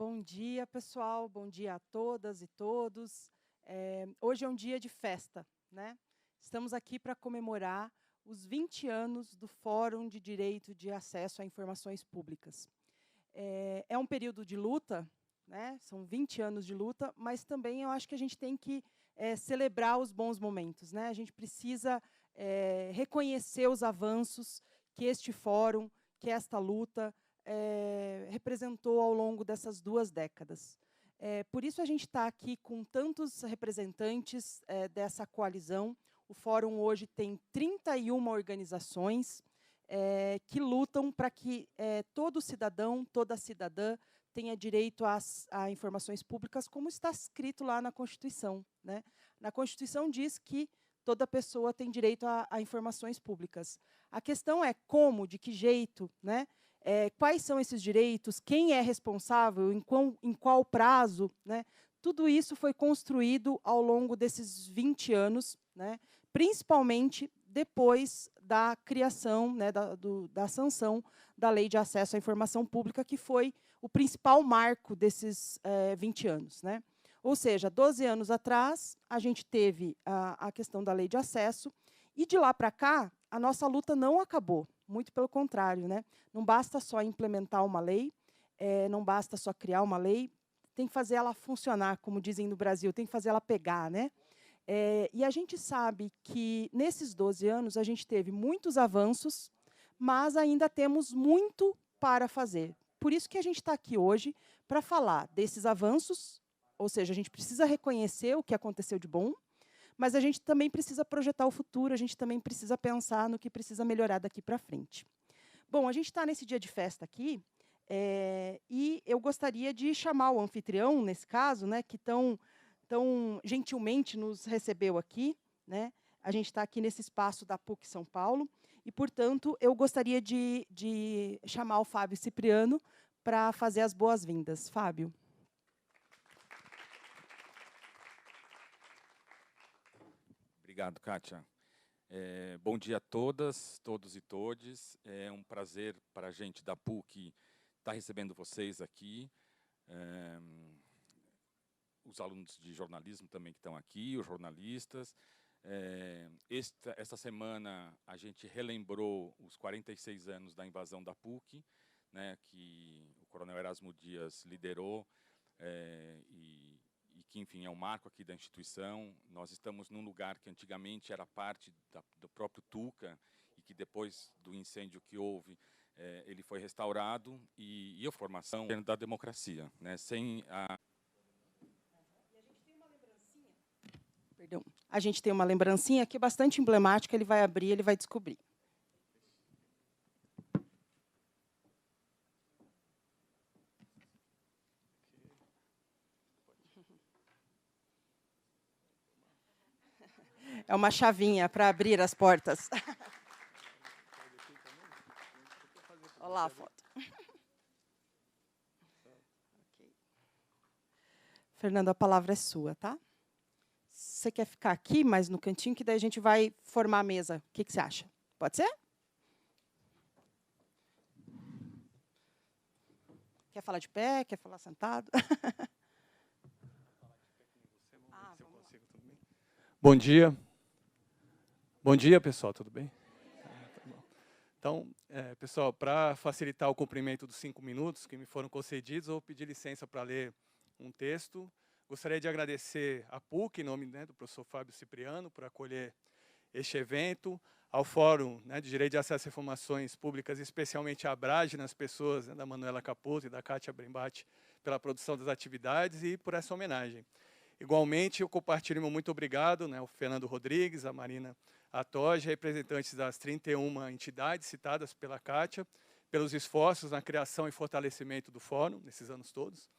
Bom dia, pessoal. Bom dia a todas e todos. Hoje é um dia de festa, né? Estamos aqui para comemorar os 20 anos do Fórum de Direito de Acesso a Informações Públicas. É um período de luta, né? São 20 anos de luta, mas também eu acho que a gente tem que celebrar os bons momentos, né? A gente precisa reconhecer os avanços que este fórum, que esta luta representou ao longo dessas 2 décadas. Por isso a gente está aqui com tantos representantes dessa coalizão. O fórum hoje tem 31 organizações que lutam para que todo cidadão, toda cidadã tenha direito a informações públicas, como está escrito lá na Constituição, né? Na Constituição diz que toda pessoa tem direito a informações públicas. A questão é como, de que jeito, né? Quais são esses direitos, quem é responsável, em qual prazo, né? Tudo isso foi construído ao longo desses 20 anos, né? Principalmente depois da criação, né, da sanção da Lei de Acesso à Informação Pública, que foi o principal marco desses 20 anos, né? Ou seja, 12 anos atrás, a gente teve a questão da Lei de Acesso, e de lá para cá, a nossa luta não acabou, muito pelo contrário, né? Não basta só implementar uma lei, não basta só criar uma lei, tem que fazer ela funcionar, como dizem no Brasil, tem que fazer ela pegar, né? E a gente sabe que, nesses 12 anos, a gente teve muitos avanços, mas ainda temos muito para fazer. Por isso que a gente está aqui hoje, para falar desses avanços, ou seja, a gente precisa reconhecer o que aconteceu de bom, mas a gente também precisa projetar o futuro, a gente também precisa pensar no que precisa melhorar daqui para frente. Bom, a gente está nesse dia de festa aqui, e eu gostaria de chamar o anfitrião, nesse caso, né, que tão gentilmente nos recebeu aqui, né? A gente está aqui nesse espaço da PUC São Paulo, e, portanto, eu gostaria de chamar o Fábio Cipriano para fazer as boas-vindas. Fábio. Obrigado, Kátia. Bom dia a todas, todos e todes. É um prazer para a gente da PUC estar recebendo vocês aqui. Os alunos de jornalismo também que estão aqui, os jornalistas. Esta semana a gente relembrou os 46 anos da invasão da PUC, né, que o coronel Erasmo Dias liderou, e que, enfim, é um marco aqui da instituição. Nós estamos num lugar que antigamente era parte do próprio Tuca, e que depois do incêndio que houve, ele foi restaurado, e a formação da democracia, né, sem a... Perdão. A gente tem uma lembrancinha aqui bastante emblemática, ele vai abrir, ele vai descobrir. É uma chavinha para abrir as portas. Olha lá a foto. Okay. Fernando, a palavra é sua, tá? Você quer ficar aqui, mais no cantinho, que daí a gente vai formar a mesa. O que você acha? Pode ser? Quer falar de pé? Quer falar sentado? Bom dia. Bom dia, pessoal, tudo bem? Então, pessoal, para facilitar o cumprimento dos 5 minutos que me foram concedidos, eu vou pedir licença para ler um texto. Gostaria de agradecer à PUC, em nome, né, do professor Fábio Cipriano, por acolher este evento, ao Fórum, né, de Direito de Acesso a Informações Públicas, especialmente à ABRAGE, nas pessoas, né, da Manuela Capuzzo e da Kátia Brembati, pela produção das atividades e por essa homenagem. Igualmente, eu compartilho meu muito obrigado, né, ao Fernando Rodrigues, à Marina Atoge, representantes das 31 entidades citadas pela Kátia, pelos esforços na criação e fortalecimento do Fórum, nesses anos todos.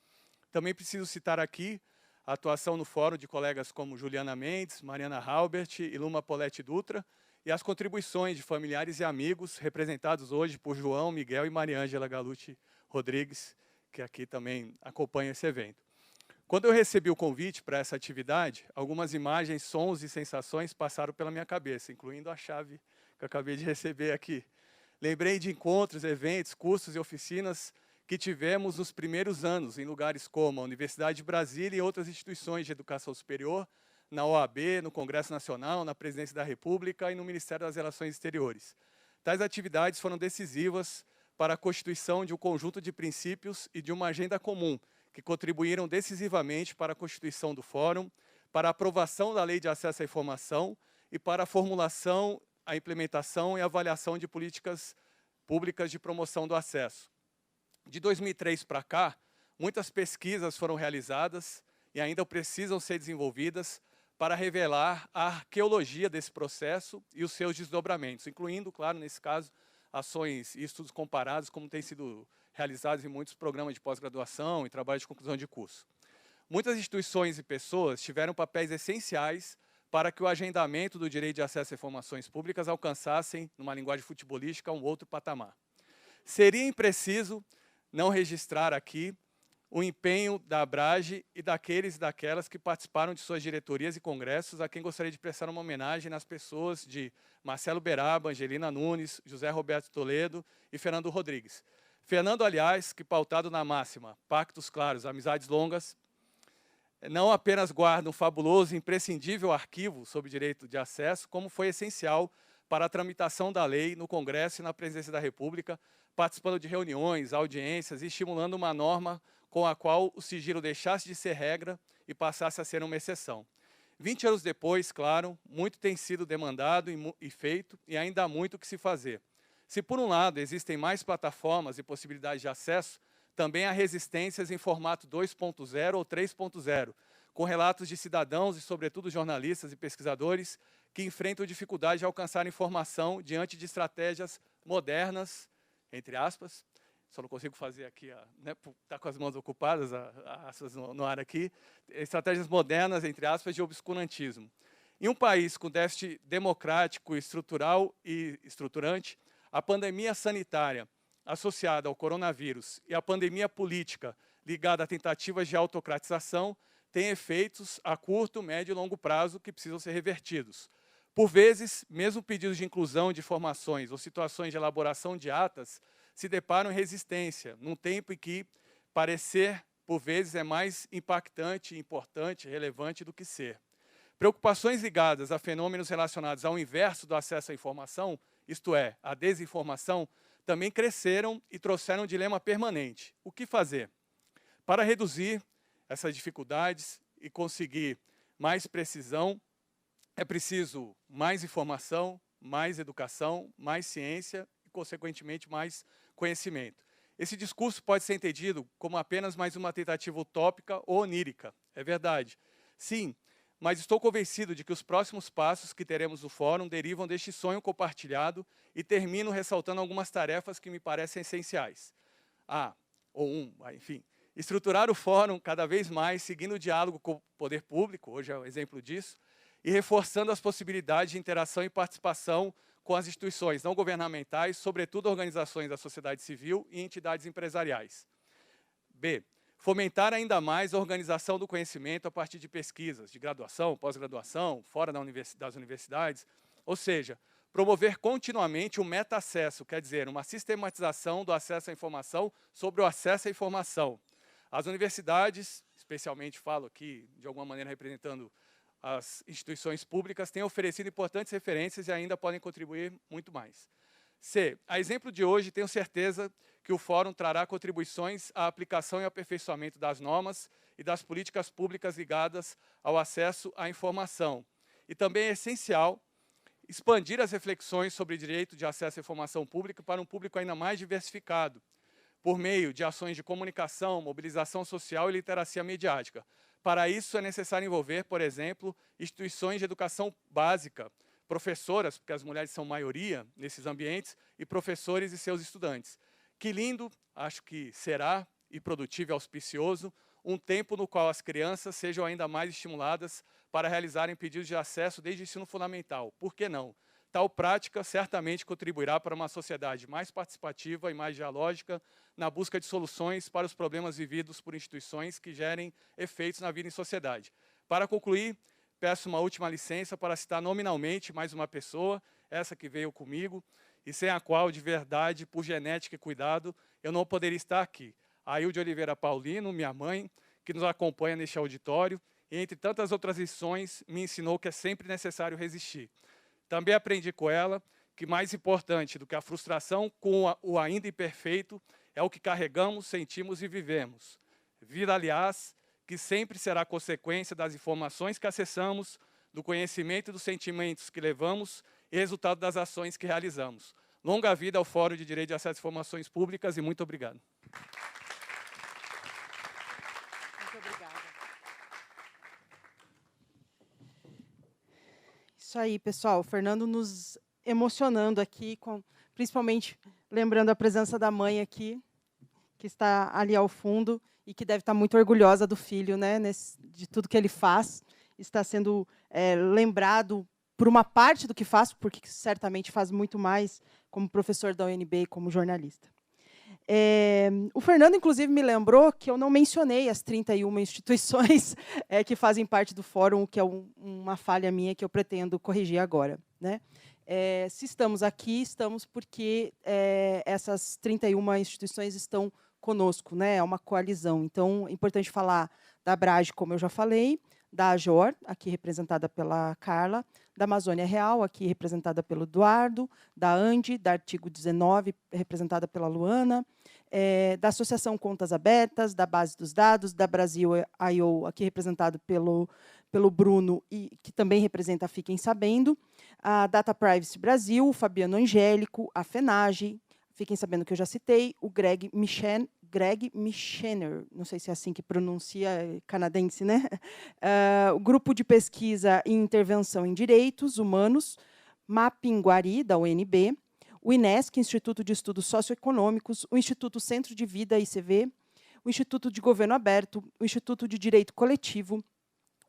Também preciso citar aqui a atuação no Fórum de colegas como Juliana Mendes, Mariana Halbert e Luma Poletti Dutra, e as contribuições de familiares e amigos, representados hoje por João, Miguel e Mariângela Galucci Rodrigues, que aqui também acompanha esse evento. Quando eu recebi o convite para essa atividade, algumas imagens, sons e sensações passaram pela minha cabeça, incluindo a chave que eu acabei de receber aqui. Lembrei de encontros, eventos, cursos e oficinas que tivemos nos primeiros anos, em lugares como a Universidade de Brasília e outras instituições de educação superior, na OAB, no Congresso Nacional, na Presidência da República e no Ministério das Relações Exteriores. Tais atividades foram decisivas para a constituição de um conjunto de princípios e de uma agenda comum, que contribuíram decisivamente para a constituição do Fórum, para a aprovação da Lei de Acesso à Informação e para a formulação, a implementação e a avaliação de políticas públicas de promoção do acesso. De 2003 para cá, muitas pesquisas foram realizadas e ainda precisam ser desenvolvidas para revelar a arqueologia desse processo e os seus desdobramentos, incluindo, claro, nesse caso, ações e estudos comparados, como tem sido realizados em muitos programas de pós-graduação e trabalho de conclusão de curso. Muitas instituições e pessoas tiveram papéis essenciais para que o agendamento do direito de acesso a informações públicas alcançassem, numa linguagem futebolística, um outro patamar. Seria impreciso não registrar aqui o empenho da Abrage e daqueles e daquelas que participaram de suas diretorias e congressos, a quem gostaria de prestar uma homenagem nas pessoas de Marcelo Beraba, Angelina Nunes, José Roberto Toledo e Fernando Rodrigues. Fernando, aliás, que pautado na máxima, pactos claros, amizades longas, não apenas guarda um fabuloso e imprescindível arquivo sobre direito de acesso, como foi essencial para a tramitação da lei no Congresso e na Presidência da República, participando de reuniões, audiências e estimulando uma norma com a qual o sigilo deixasse de ser regra e passasse a ser uma exceção. 20 anos depois, claro, muito tem sido demandado e feito, e ainda há muito o que se fazer. Se, por um lado, existem mais plataformas e possibilidades de acesso, também há resistências em formato 2.0 ou 3.0, com relatos de cidadãos e, sobretudo, jornalistas e pesquisadores que enfrentam dificuldade de alcançar informação diante de estratégias modernas, entre aspas, só não consigo fazer aqui, né, tá com as mãos ocupadas, aspas no ar aqui, estratégias modernas, entre aspas, de obscurantismo. Em um país com déficit democrático, estrutural e estruturante, a pandemia sanitária associada ao coronavírus e a pandemia política ligada a tentativas de autocratização tem efeitos a curto, médio e longo prazo que precisam ser revertidos. Por vezes, mesmo pedidos de inclusão de informações ou situações de elaboração de atas se deparam em resistência, num tempo em que parecer, por vezes, é mais impactante, importante, relevante do que ser. Preocupações ligadas a fenômenos relacionados ao inverso do acesso à informação, isto é, a desinformação, também cresceram e trouxeram um dilema permanente. O que fazer? Para reduzir essas dificuldades e conseguir mais precisão, é preciso mais informação, mais educação, mais ciência e, consequentemente, mais conhecimento. Esse discurso pode ser entendido como apenas mais uma tentativa utópica ou onírica. É verdade. Sim, mas estou convencido de que os próximos passos que teremos no Fórum derivam deste sonho compartilhado e termino ressaltando algumas tarefas que me parecem essenciais. Enfim, estruturar o Fórum cada vez mais, seguindo o diálogo com o poder público, hoje é um exemplo disso, e reforçando as possibilidades de interação e participação com as instituições não governamentais, sobretudo organizações da sociedade civil e entidades empresariais. B. Fomentar ainda mais a organização do conhecimento a partir de pesquisas de graduação, pós-graduação, fora das universidades, ou seja, promover continuamente o meta-acesso, quer dizer, uma sistematização do acesso à informação sobre o acesso à informação. As universidades, especialmente falo aqui, de alguma maneira representando as instituições públicas, têm oferecido importantes referências e ainda podem contribuir muito mais. C. A exemplo de hoje, tenho certeza que o Fórum trará contribuições à aplicação e aperfeiçoamento das normas e das políticas públicas ligadas ao acesso à informação. E também é essencial expandir as reflexões sobre o direito de acesso à informação pública para um público ainda mais diversificado, por meio de ações de comunicação, mobilização social e literacia mediática. Para isso, é necessário envolver, por exemplo, instituições de educação básica, professoras, porque as mulheres são maioria nesses ambientes, e professores e seus estudantes. Que lindo, acho que será, e produtivo e auspicioso, um tempo no qual as crianças sejam ainda mais estimuladas para realizarem pedidos de acesso desde o ensino fundamental. Por que não? Tal prática certamente contribuirá para uma sociedade mais participativa e mais dialógica na busca de soluções para os problemas vividos por instituições que gerem efeitos na vida em sociedade. Para concluir, peço uma última licença para citar nominalmente mais uma pessoa, essa que veio comigo, e sem a qual, de verdade, por genética e cuidado, eu não poderia estar aqui. A Ilde Oliveira Paulino, minha mãe, que nos acompanha neste auditório, e entre tantas outras lições, me ensinou que é sempre necessário resistir. Também aprendi com ela que mais importante do que a frustração com o ainda imperfeito é o que carregamos, sentimos e vivemos. Vida, aliás, que sempre será consequência das informações que acessamos, do conhecimento e dos sentimentos que levamos e resultado das ações que realizamos. Longa vida ao Fórum de Direito de Acesso a Informações Públicas e muito obrigado. Muito obrigada. Isso aí, pessoal. O Fernando nos emocionando aqui, principalmente lembrando a presença da mãe aqui, que está ali ao fundo e que deve estar muito orgulhosa do filho, né, de tudo que ele faz. Está sendo lembrado por uma parte do que faz, porque certamente faz muito mais como professor da UNB e como jornalista. O Fernando, inclusive, me lembrou que eu não mencionei as 31 instituições que fazem parte do fórum, que é uma falha minha que eu pretendo corrigir agora, né? Se estamos aqui, estamos porque essas 31 instituições estão conosco, né? É uma coalizão. Então, é importante falar da Abrage, como eu já falei, da AJOR, aqui representada pela Carla, da Amazônia Real, aqui representada pelo Eduardo, da ANDI, da Artigo 19, representada pela Luana, da Associação Contas Abertas, da Base dos Dados, da Brasil I.O., aqui representado pelo Bruno, e que também representa a Fiquem Sabendo, a Data Privacy Brasil, o Fabiano Angélico, a FENAGE, fiquem sabendo que eu já citei, o Greg Michener, não sei se é assim que pronuncia, canadense, né? O Grupo de Pesquisa e Intervenção em Direitos Humanos, Mapinguari, da UNB, o INESC, Instituto de Estudos Socioeconômicos, o Instituto Centro de Vida, ICV, o Instituto de Governo Aberto, o Instituto de Direito Coletivo,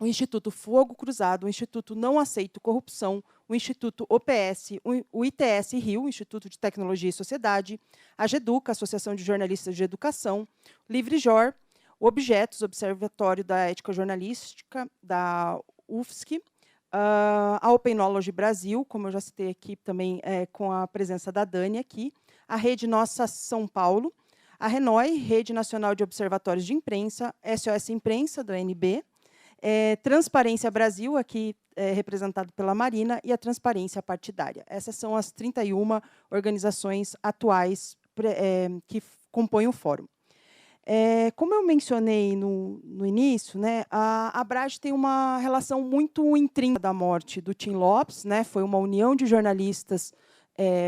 o Instituto Fogo Cruzado, o Instituto Não Aceito Corrupção, o Instituto OPS, o ITS Rio, o Instituto de Tecnologia e Sociedade, a GEDUCA, Associação de Jornalistas de Educação, LivreJor, o Objetos, Observatório da Ética Jornalística, da UFSC, a Open Knowledge Brasil, como eu já citei aqui também com a presença da Dani aqui, a Rede Nossa São Paulo, a RENOI, Rede Nacional de Observatórios de Imprensa, SOS Imprensa, do ANB, Transparência Brasil, aqui representado pela Marina, e a Transparência Partidária. Essas são as 31 organizações atuais que compõem o fórum. Como eu mencionei no início, né, a Abrage tem uma relação muito intrínseca da morte do Tim Lopes, né, foi uma união de jornalistas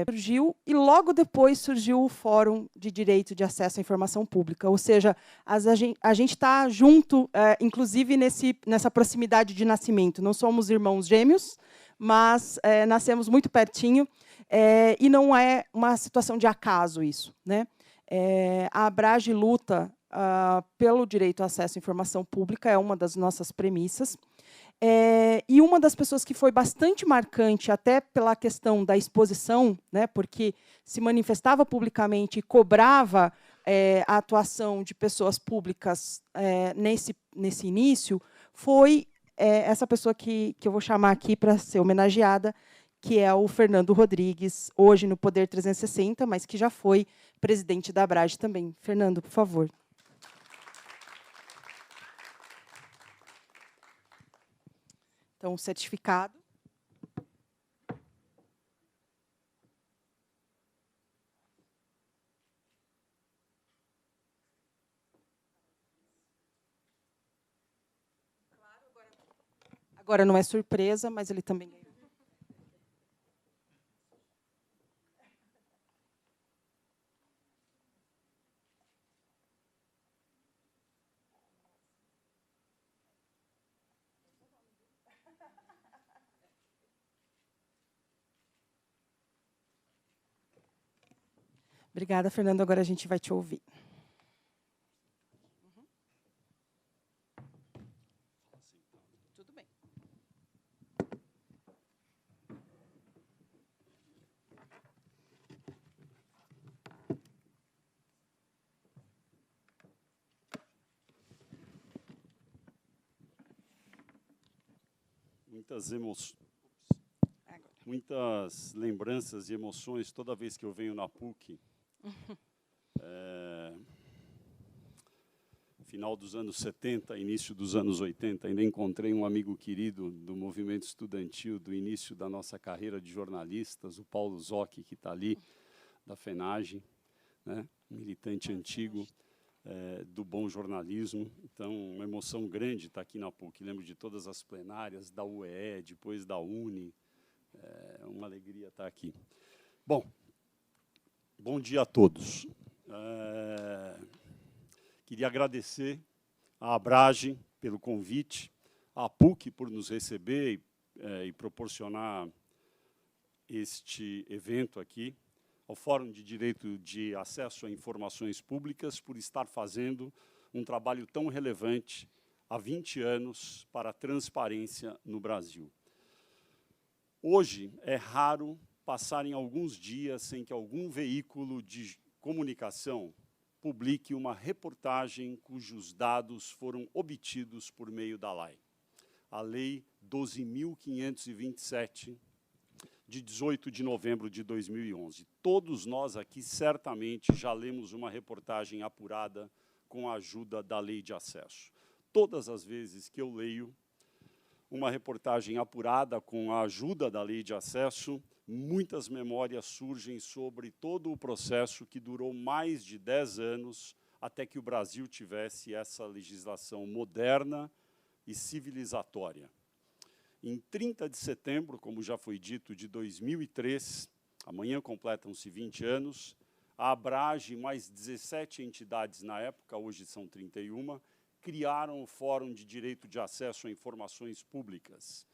surgiu, e logo depois surgiu o Fórum de Direito de Acesso à Informação Pública, ou seja, a gente está junto, inclusive nessa proximidade de nascimento. Não somos irmãos gêmeos, mas nascemos muito pertinho, e não é uma situação de acaso isso, né? A Abrage luta pelo direito ao acesso à informação pública, é uma das nossas premissas. E uma das pessoas que foi bastante marcante, até pela questão da exposição, né, porque se manifestava publicamente e cobrava a atuação de pessoas públicas nesse início, foi essa pessoa que eu vou chamar aqui para ser homenageada, que é o Fernando Rodrigues, hoje no Poder 360, mas que já foi presidente da Abrage também. Fernando, por favor. Então, o certificado. Agora não é surpresa, mas ele também ganhou. Obrigada, Fernando. Agora a gente vai te ouvir. Tudo bem. Muitas emoções. muitas lembranças e emoções toda vez que eu venho na PUC. Final dos anos 70, início dos anos 80, ainda encontrei um amigo querido do movimento estudantil, do início da nossa carreira de jornalistas, o Paulo Zocchi, que está ali, da FENAGE, né? Militante antigo do bom jornalismo. Então, uma emoção grande estar aqui na PUC. Lembro de todas as plenárias da UEE, depois da UNE. É uma alegria estar aqui. Bom dia a todos. Queria agradecer à Abrage pelo convite, à PUC por nos receber e proporcionar este evento aqui, ao Fórum de Direito de Acesso a Informações Públicas por estar fazendo um trabalho tão relevante há 20 anos para a transparência no Brasil. Hoje é raro passarem alguns dias sem que algum veículo de comunicação publique uma reportagem cujos dados foram obtidos por meio da lei. A Lei 12.527, de 18 de novembro de 2011. Todos nós aqui certamente já lemos uma reportagem apurada com a ajuda da Lei de Acesso. Todas as vezes que eu leio uma reportagem apurada com a ajuda da Lei de Acesso, muitas memórias surgem sobre todo o processo que durou mais de 10 anos até que o Brasil tivesse essa legislação moderna e civilizatória. Em 30 de setembro, como já foi dito, de 2003, amanhã completam-se 20 anos, a Abrage e mais 17 entidades na época, hoje são 31, criaram o Fórum de Direito de Acesso a Informações Públicas.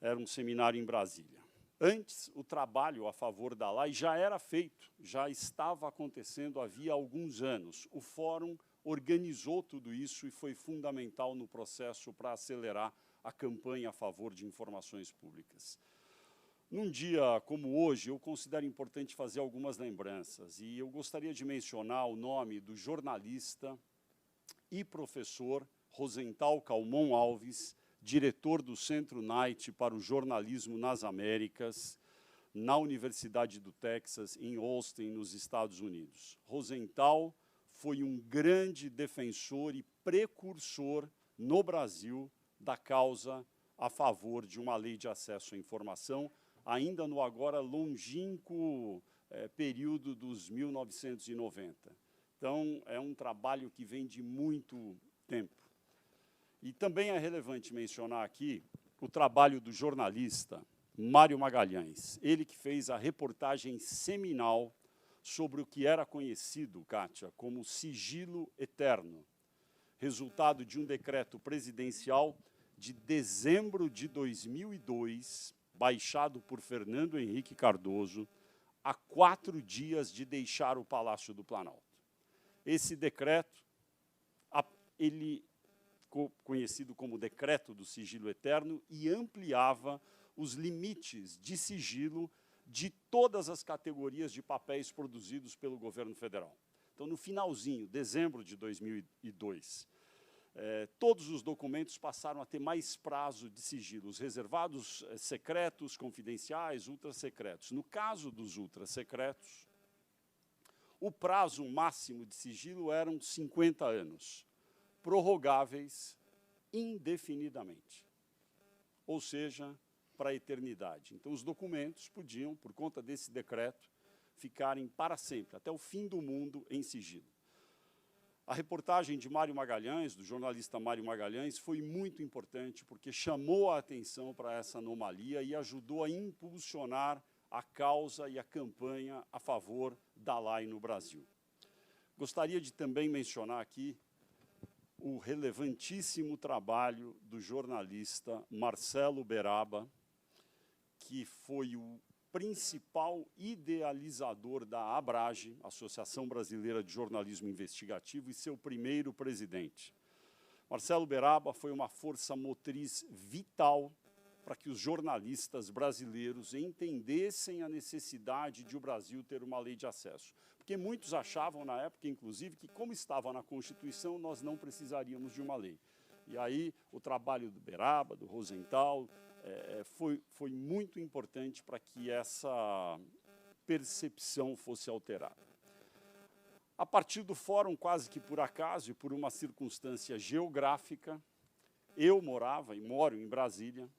Era um seminário em Brasília. Antes, o trabalho a favor da lei já era feito, já estava acontecendo havia alguns anos. O Fórum organizou tudo isso e foi fundamental no processo para acelerar a campanha a favor de informações públicas. Num dia como hoje, eu considero importante fazer algumas lembranças, e eu gostaria de mencionar o nome do jornalista e professor Rosenthal Calmon Alves, diretor do Centro Knight para o Jornalismo nas Américas, na Universidade do Texas, em Austin, nos Estados Unidos. Rosenthal foi um grande defensor e precursor no Brasil da causa a favor de uma lei de acesso à informação, ainda no agora longínquo período dos 1990. Então, é um trabalho que vem de muito tempo. E também é relevante mencionar aqui o trabalho do jornalista Mário Magalhães, ele que fez a reportagem seminal sobre o que era conhecido, Kátia, como sigilo eterno, resultado de um decreto presidencial de dezembro de 2002, baixado por Fernando Henrique Cardoso, a 4 dias de deixar o Palácio do Planalto. Esse decreto, ele conhecido como Decreto do Sigilo Eterno, e ampliava os limites de sigilo de todas as categorias de papéis produzidos pelo governo federal. Então, no finalzinho, dezembro de 2002, todos os documentos passaram a ter mais prazo de sigilo, os reservados secretos, confidenciais, ultrasecretos. No caso dos ultrasecretos, o prazo máximo de sigilo eram 50 anos. Prorrogáveis indefinidamente, ou seja, para a eternidade. Então, os documentos podiam, por conta desse decreto, ficarem para sempre, até o fim do mundo, em sigilo. A reportagem de Mário Magalhães, do jornalista Mário Magalhães, foi muito importante, porque chamou a atenção para essa anomalia e ajudou a impulsionar a causa e a campanha a favor da lei no Brasil. Gostaria de também mencionar aqui o relevantíssimo trabalho do jornalista Marcelo Beraba, que foi o principal idealizador da Abrage, Associação Brasileira de Jornalismo Investigativo, e seu primeiro presidente. Marcelo Beraba foi uma força motriz vital para que os jornalistas brasileiros entendessem a necessidade de o Brasil ter uma lei de acesso. Porque muitos achavam, na época, inclusive, que como estava na Constituição, nós não precisaríamos de uma lei. E aí, o trabalho do Beraba, do Rosenthal, foi muito importante para que essa percepção fosse alterada. A partir do fórum, quase que por acaso e por uma circunstância geográfica, eu morava e moro em Brasília,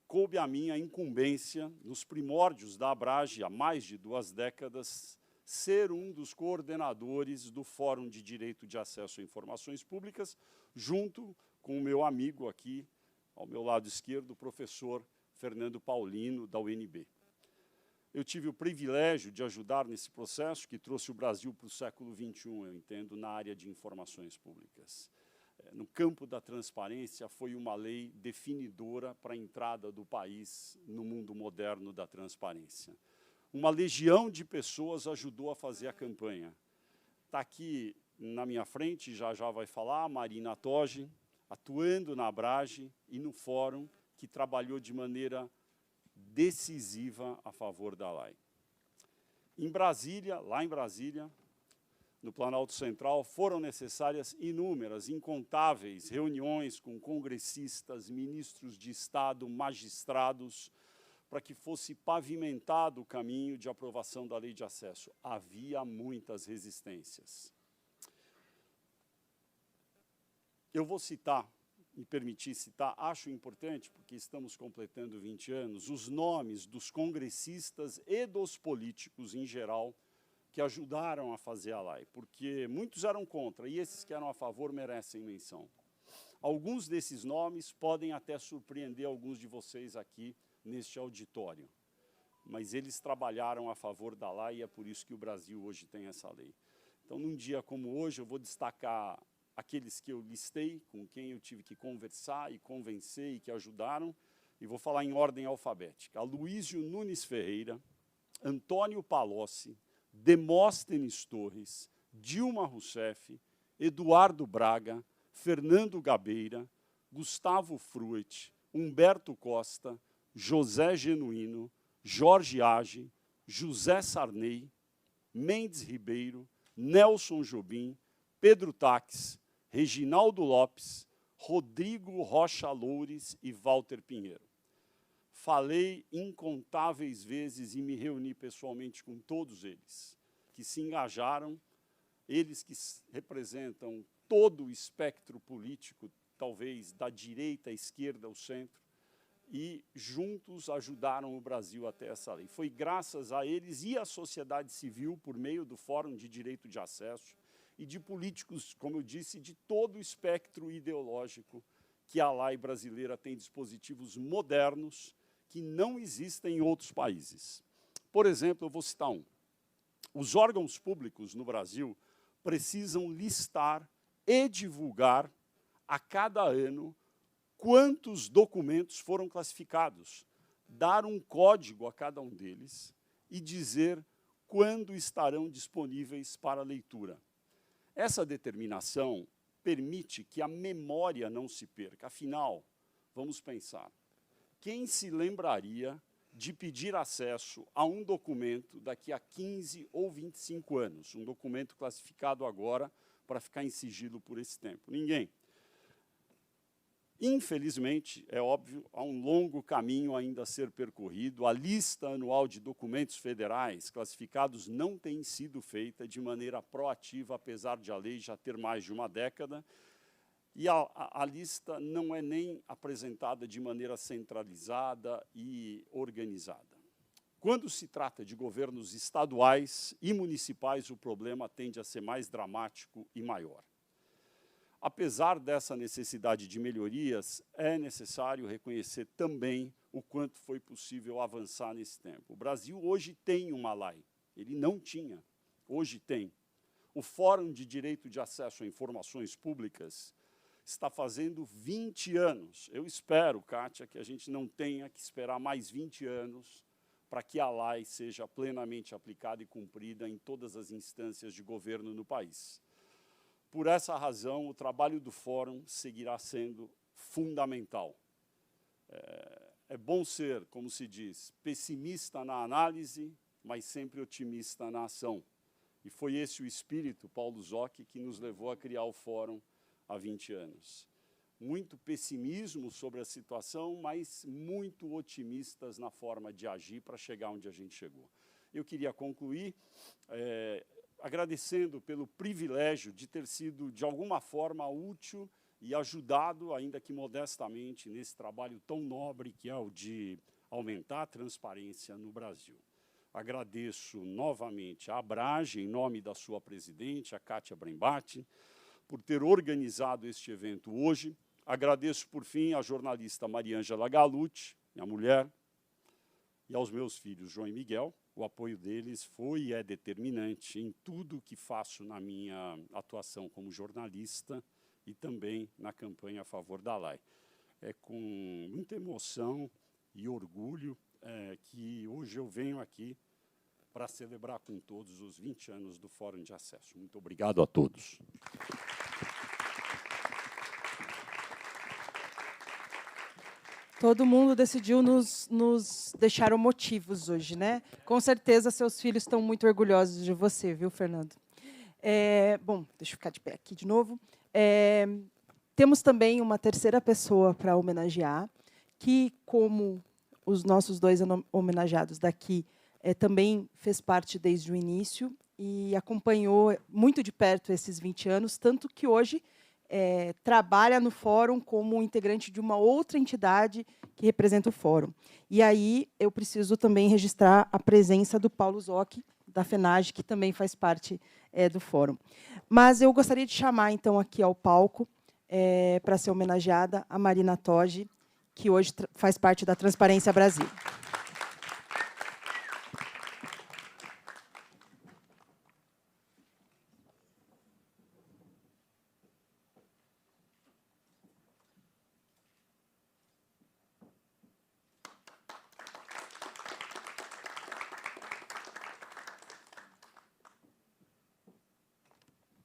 coube a mim a incumbência, nos primórdios da Abrage, há mais de 2 décadas, ser um dos coordenadores do Fórum de Direito de Acesso a Informações Públicas, junto com o meu amigo aqui, ao meu lado esquerdo, o professor Fernando Paulino, da UNB. Eu tive o privilégio de ajudar nesse processo que trouxe o Brasil para o século XXI, eu entendo, na área de informações públicas. No campo da transparência, foi uma lei definidora para a entrada do país no mundo moderno da transparência. Uma legião de pessoas ajudou a fazer a campanha. Está aqui na minha frente, já vai falar, a Marina Toge, atuando na Abrage e no fórum, que trabalhou de maneira decisiva a favor da lei. Em Brasília, lá em Brasília, no Planalto Central, foram necessárias inúmeras, incontáveis reuniões com congressistas, ministros de Estado, magistrados, para que fosse pavimentado o caminho de aprovação da lei de acesso. Havia muitas resistências. Eu vou citar, me permitir citar, acho importante, porque estamos completando 20 anos, os nomes dos congressistas e dos políticos em geral que ajudaram a fazer a lei, porque muitos eram contra, e esses que eram a favor merecem menção. Alguns desses nomes podem até surpreender alguns de vocês aqui neste auditório, mas eles trabalharam a favor da lei e é por isso que o Brasil hoje tem essa lei. Então, num dia como hoje, eu vou destacar aqueles que eu listei, com quem eu tive que conversar e convencer e que ajudaram, e vou falar em ordem alfabética. Aloísio Nunes Ferreira, Antônio Palocci, Demóstenes Torres, Dilma Rousseff, Eduardo Braga, Fernando Gabeira, Gustavo Fruet, Humberto Costa, José Genuíno, Jorge Age, José Sarney, Mendes Ribeiro, Nelson Jobim, Pedro Taques, Reginaldo Lopes, Rodrigo Rocha Loures e Walter Pinheiro. Falei incontáveis vezes e me reuni pessoalmente com todos eles, que se engajaram, eles que representam todo o espectro político, talvez da direita à esquerda ao centro, e juntos ajudaram o Brasil até essa lei. Foi graças a eles e à sociedade civil, por meio do Fórum de Direito de Acesso, e de políticos, como eu disse, de todo o espectro ideológico, que a lei brasileira tem dispositivos modernos que não existem em outros países. Por exemplo, eu vou citar um. Os órgãos públicos no Brasil precisam listar e divulgar a cada ano quantos documentos foram classificados, dar um código a cada um deles e dizer quando estarão disponíveis para leitura. Essa determinação permite que a memória não se perca. Afinal, vamos pensar, quem se lembraria de pedir acesso a um documento daqui a 15 ou 25 anos, um documento classificado agora para ficar em sigilo por esse tempo? Ninguém. Infelizmente, é óbvio, há um longo caminho ainda a ser percorrido. A lista anual de documentos federais classificados não tem sido feita de maneira proativa, apesar de a lei já ter mais de uma década, e a lista não é nem apresentada de maneira centralizada e organizada. Quando se trata de governos estaduais e municipais, o problema tende a ser mais dramático e maior. Apesar dessa necessidade de melhorias, é necessário reconhecer também o quanto foi possível avançar nesse tempo. O Brasil hoje tem uma lei, ele não tinha, hoje tem. O Fórum de Direito de Acesso a Informações Públicas está fazendo 20 anos. Eu espero, Kátia, que a gente não tenha que esperar mais 20 anos para que a lei seja plenamente aplicada e cumprida em todas as instâncias de governo no país. Por essa razão, o trabalho do Fórum seguirá sendo fundamental. É bom ser, como se diz, pessimista na análise, mas sempre otimista na ação. E foi esse o espírito, Paulo Zocchi, que nos levou a criar o Fórum há 20 anos. muito pessimismo sobre a situação, mas muito otimistas na forma de agir para chegar onde a gente chegou. Eu queria concluir agradecendo pelo privilégio de ter sido, de alguma forma, útil e ajudado, ainda que modestamente, nesse trabalho tão nobre que é o de aumentar a transparência no Brasil. Agradeço novamente à Abrage, em nome da sua presidente, a Kátia Brembati, por ter organizado este evento hoje. Agradeço, por fim, à jornalista Mariângela Galucci, minha mulher, e aos meus filhos, João e Miguel. O apoio deles foi e é determinante em tudo que faço na minha atuação como jornalista e também na campanha a favor da Lei. É com muita emoção e orgulho que hoje eu venho aqui para celebrar com todos os 20 anos do Fórum de Acesso. Muito obrigado a todos. Todo mundo decidiu nos deixar motivos hoje, né? Com certeza, seus filhos estão muito orgulhosos de você, viu, Fernando? Bom, deixa eu ficar de pé aqui de novo. Temos também uma terceira pessoa para homenagear, que, como os nossos dois homenageados daqui, também fez parte desde o início e acompanhou muito de perto esses 20 anos, tanto que hoje trabalha no Fórum como integrante de uma outra entidade que representa o Fórum. E aí eu preciso também registrar a presença do Paulo Zocchi, da FENAGE, que também faz parte do Fórum. Mas eu gostaria de chamar, então, aqui ao palco, para ser homenageada, a Marina Toggi, que hoje faz parte da Transparência Brasil.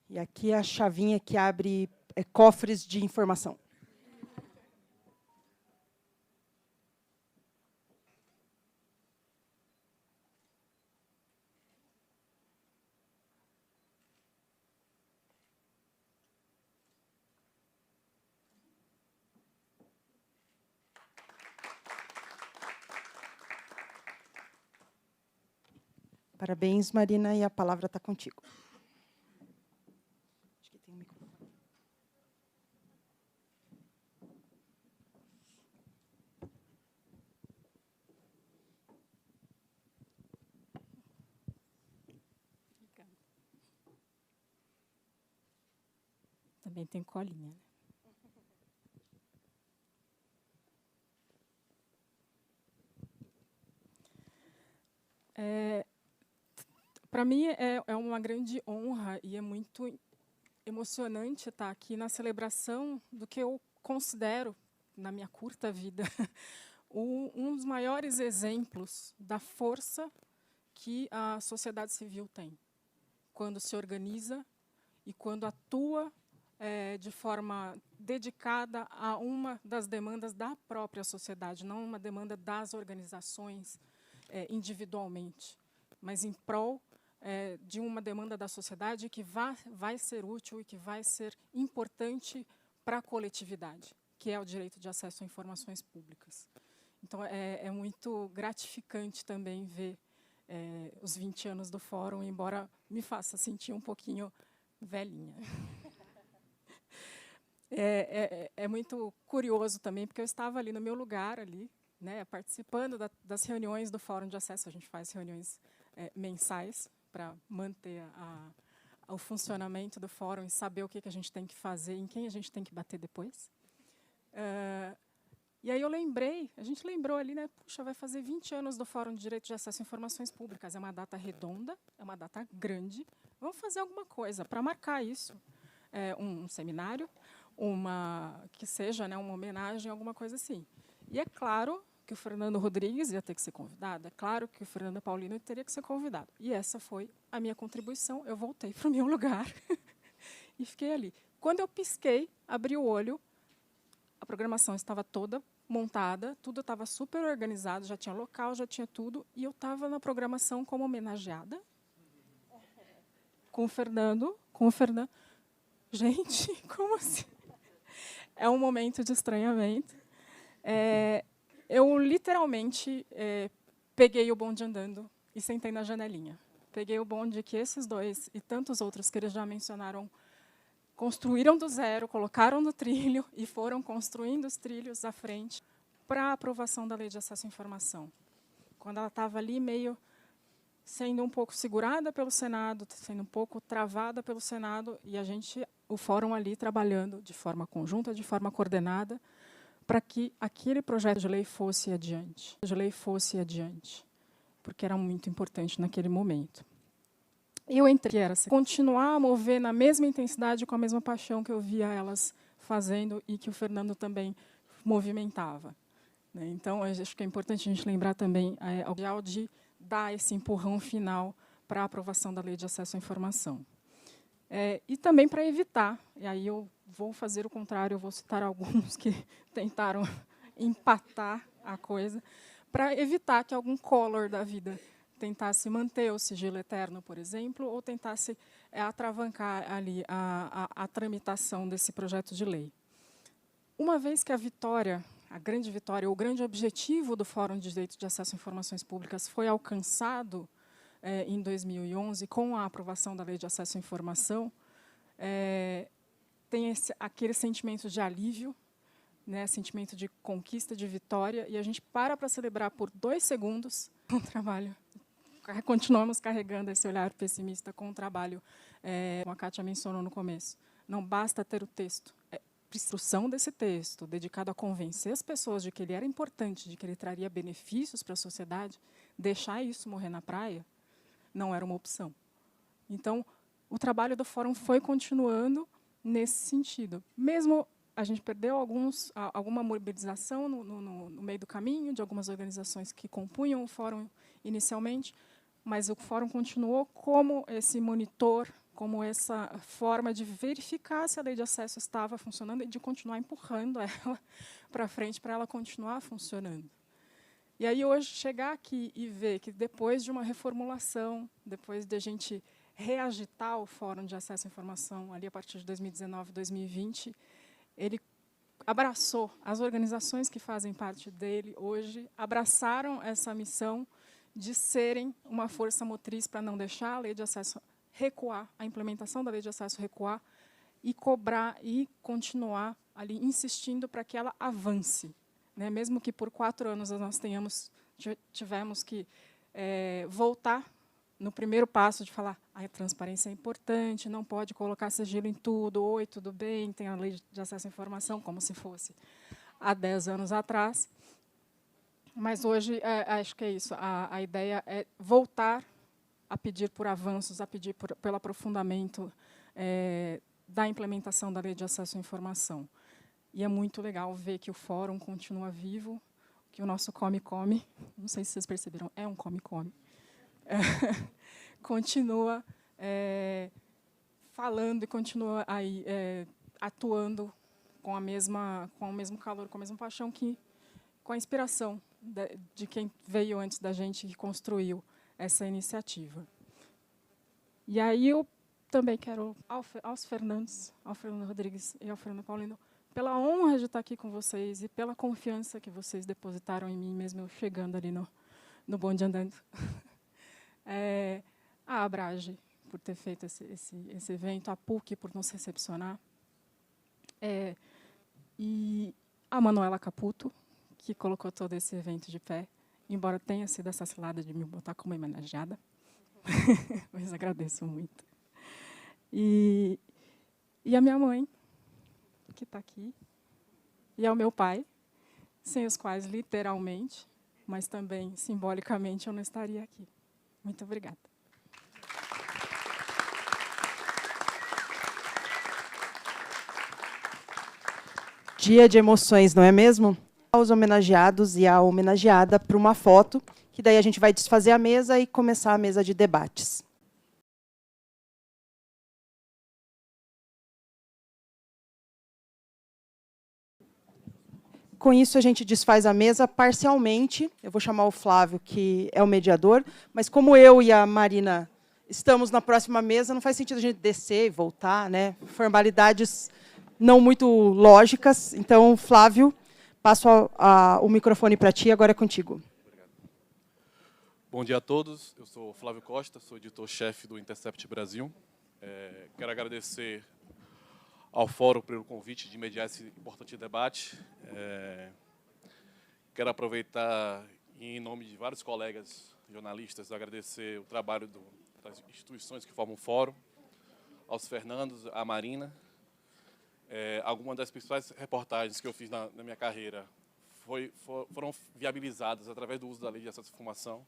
E aqui é a chavinha que abre cofres de informação. Parabéns, Marina, e a palavra está contigo. Acho que tem um microfone. Também tem colinha, né? Para mim é uma grande honra e é muito emocionante estar aqui na celebração do que eu considero, na minha curta vida, um dos maiores exemplos da força que a sociedade civil tem, quando se organiza e quando atua de forma dedicada a uma das demandas da própria sociedade, não uma demanda das organizações individualmente, mas em prol de uma demanda da sociedade que vai ser útil e que vai ser importante para a coletividade, que é o direito de acesso a informações públicas. Então, é muito gratificante também ver os 20 anos do Fórum, embora me faça sentir um pouquinho velhinha. É muito curioso também, porque eu estava ali no meu lugar, ali, né, participando das reuniões do Fórum de Acesso. A gente faz reuniões mensais para manter o funcionamento do Fórum e saber o que a gente tem que fazer, em quem a gente tem que bater depois. E aí a gente lembrou ali, né, puxa, vai fazer 20 anos do Fórum de Direito de Acesso a Informações Públicas. É uma data redonda, é uma data grande. Vamos fazer alguma coisa para marcar isso. Um seminário, que seja, né, uma homenagem, alguma coisa assim. E é claro que o Fernando Rodrigues ia ter que ser convidado, é claro que o Fernando Paulino teria que ser convidado. E essa foi a minha contribuição. Eu voltei para o meu lugar e fiquei ali. Quando eu pisquei, abri o olho, a programação estava toda montada, tudo estava super organizado, já tinha local, já tinha tudo, e eu estava na programação como homenageada, com o Fernando. Gente, como assim? é um momento de estranhamento. Eu, literalmente, peguei o bonde andando e sentei na janelinha. Peguei o bonde que esses dois e tantos outros que eles já mencionaram construíram do zero, colocaram no trilho e foram construindo os trilhos à frente para a aprovação da Lei de Acesso à Informação. Quando ela estava ali meio sendo um pouco segurada pelo Senado, sendo um pouco travada pelo Senado, e o fórum ali trabalhando de forma conjunta, de forma coordenada, para que aquele projeto de lei fosse adiante. Porque era muito importante naquele momento. Eu entrei, era assim, continuar a mover na mesma intensidade, com a mesma paixão que eu via elas fazendo e que o Fernando também movimentava. Então, acho que é importante a gente lembrar também de dar esse empurrão final para a aprovação da Lei de Acesso à Informação. E também para evitar, e aí eu vou fazer o contrário, eu vou citar alguns que tentaram empatar a coisa, para evitar que algum color da vida tentasse manter o sigilo eterno, por exemplo, ou tentasse atravancar ali a tramitação desse projeto de lei. Uma vez que a vitória, a grande vitória, o grande objetivo do Fórum de Direito de Acesso a Informações Públicas foi alcançado em 2011, com a aprovação da Lei de Acesso à Informação, tem aquele sentimento de alívio, sentimento de conquista, de vitória, e a gente para celebrar por 2 segundos o trabalho. Continuamos carregando esse olhar pessimista com o trabalho, como a Kátia mencionou no começo. Não basta ter o texto. A instrução desse texto, dedicado a convencer as pessoas de que ele era importante, de que ele traria benefícios para a sociedade, deixar isso morrer na praia, não era uma opção. Então, o trabalho do Fórum foi continuando nesse sentido. Mesmo a gente perdeu alguma mobilização no meio do caminho, de algumas organizações que compunham o Fórum inicialmente, mas o Fórum continuou como esse monitor, como essa forma de verificar se a lei de acesso estava funcionando e de continuar empurrando ela para frente, para ela continuar funcionando. E aí, hoje, chegar aqui e ver que, depois de uma reformulação, depois de a gente reagitar o Fórum de Acesso à Informação, ali a partir de 2019, 2020, ele abraçou, as organizações que fazem parte dele hoje, abraçaram essa missão de serem uma força motriz para não deixar a lei de acesso recuar, a implementação da lei de acesso recuar, e cobrar e continuar ali insistindo para que ela avance. Mesmo que por 4 anos nós tivemos que voltar no primeiro passo de falar a transparência é importante, não pode colocar sigilo em tudo, oi, tudo bem, tem a lei de acesso à informação, como se fosse há 10 anos atrás. Mas hoje, acho que é isso, a ideia é voltar a pedir por avanços, a pedir pelo aprofundamento da implementação da lei de acesso à informação. E é muito legal ver que o Fórum continua vivo, que o nosso Come-Come, não sei se vocês perceberam, é um Come-Come, continua falando e continua aí, atuando com o mesmo calor, com a mesma paixão, com a inspiração de quem veio antes da gente e construiu essa iniciativa. E aí eu também quero, ao Fernando Rodrigues e ao Fernando Paulino, pela honra de estar aqui com vocês e pela confiança que vocês depositaram em mim, mesmo eu chegando ali no bonde andando. A Abrage, por ter feito esse evento, a PUC, por nos recepcionar, e a Manuela Caputo, que colocou todo esse evento de pé, embora tenha sido essa cilada de me botar como homenageada, mas agradeço muito. E a minha mãe, que está aqui, e ao meu pai, sem os quais, literalmente, mas também simbolicamente, eu não estaria aqui. Muito obrigada. Dia de emoções, não é mesmo? Aos homenageados e à homenageada para uma foto, que daí a gente vai desfazer a mesa e começar a mesa de debates. Com isso, a gente desfaz a mesa parcialmente. Eu vou chamar o Flávio, que é o mediador, mas como eu e a Marina estamos na próxima mesa, não faz sentido a gente descer e voltar, né? Formalidades não muito lógicas. Então, Flávio, passo o microfone para ti, agora é contigo. Bom dia a todos, eu sou Flávio Costa, sou editor-chefe do Intercept Brasil. Quero agradecer ao Fórum pelo convite de mediar esse importante debate. Quero aproveitar, em nome de vários colegas jornalistas, agradecer o trabalho das instituições que formam o Fórum, aos Fernandos, à Marina. Algumas das principais reportagens que eu fiz na minha carreira foram viabilizadas através do uso da Lei de Acesso à Informação.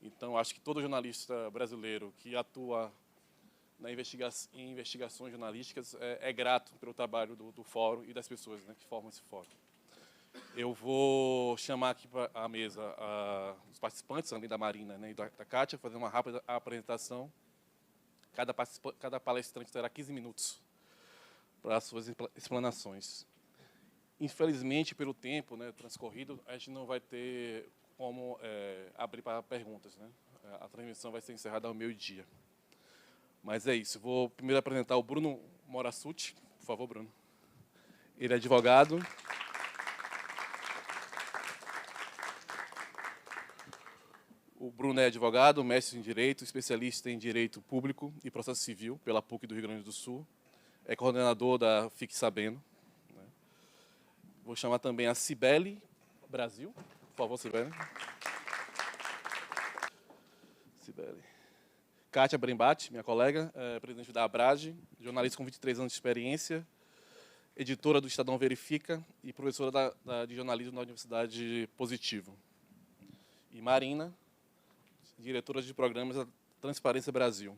Então, acho que todo jornalista brasileiro que atua em investigações jornalísticas é grato pelo trabalho do Fórum e das pessoas, né, que formam esse Fórum. Eu vou chamar aqui para a mesa os participantes, além da Marina, né, e da Kátia, fazer uma rápida apresentação. Cada palestrante terá 15 minutos para as suas explanações. Infelizmente, pelo tempo, né, transcorrido, a gente não vai ter como abrir para perguntas, né? A transmissão vai ser encerrada ao meio-dia. Mas é isso. Vou primeiro apresentar o Bruno Morassutti. Por favor, Bruno. Ele é advogado. O Bruno é advogado, mestre em Direito, especialista em Direito Público e Processo Civil pela PUC do Rio Grande do Sul. É coordenador da Fique Sabendo. Vou chamar também a Cibele Brasil. Por favor, Cibele. Kátia Brembati, minha colega, presidente da Abrage, jornalista com 23 anos de experiência, editora do Estadão Verifica e professora de jornalismo na Universidade Positivo. E Marina, diretora de programas da Transparência Brasil.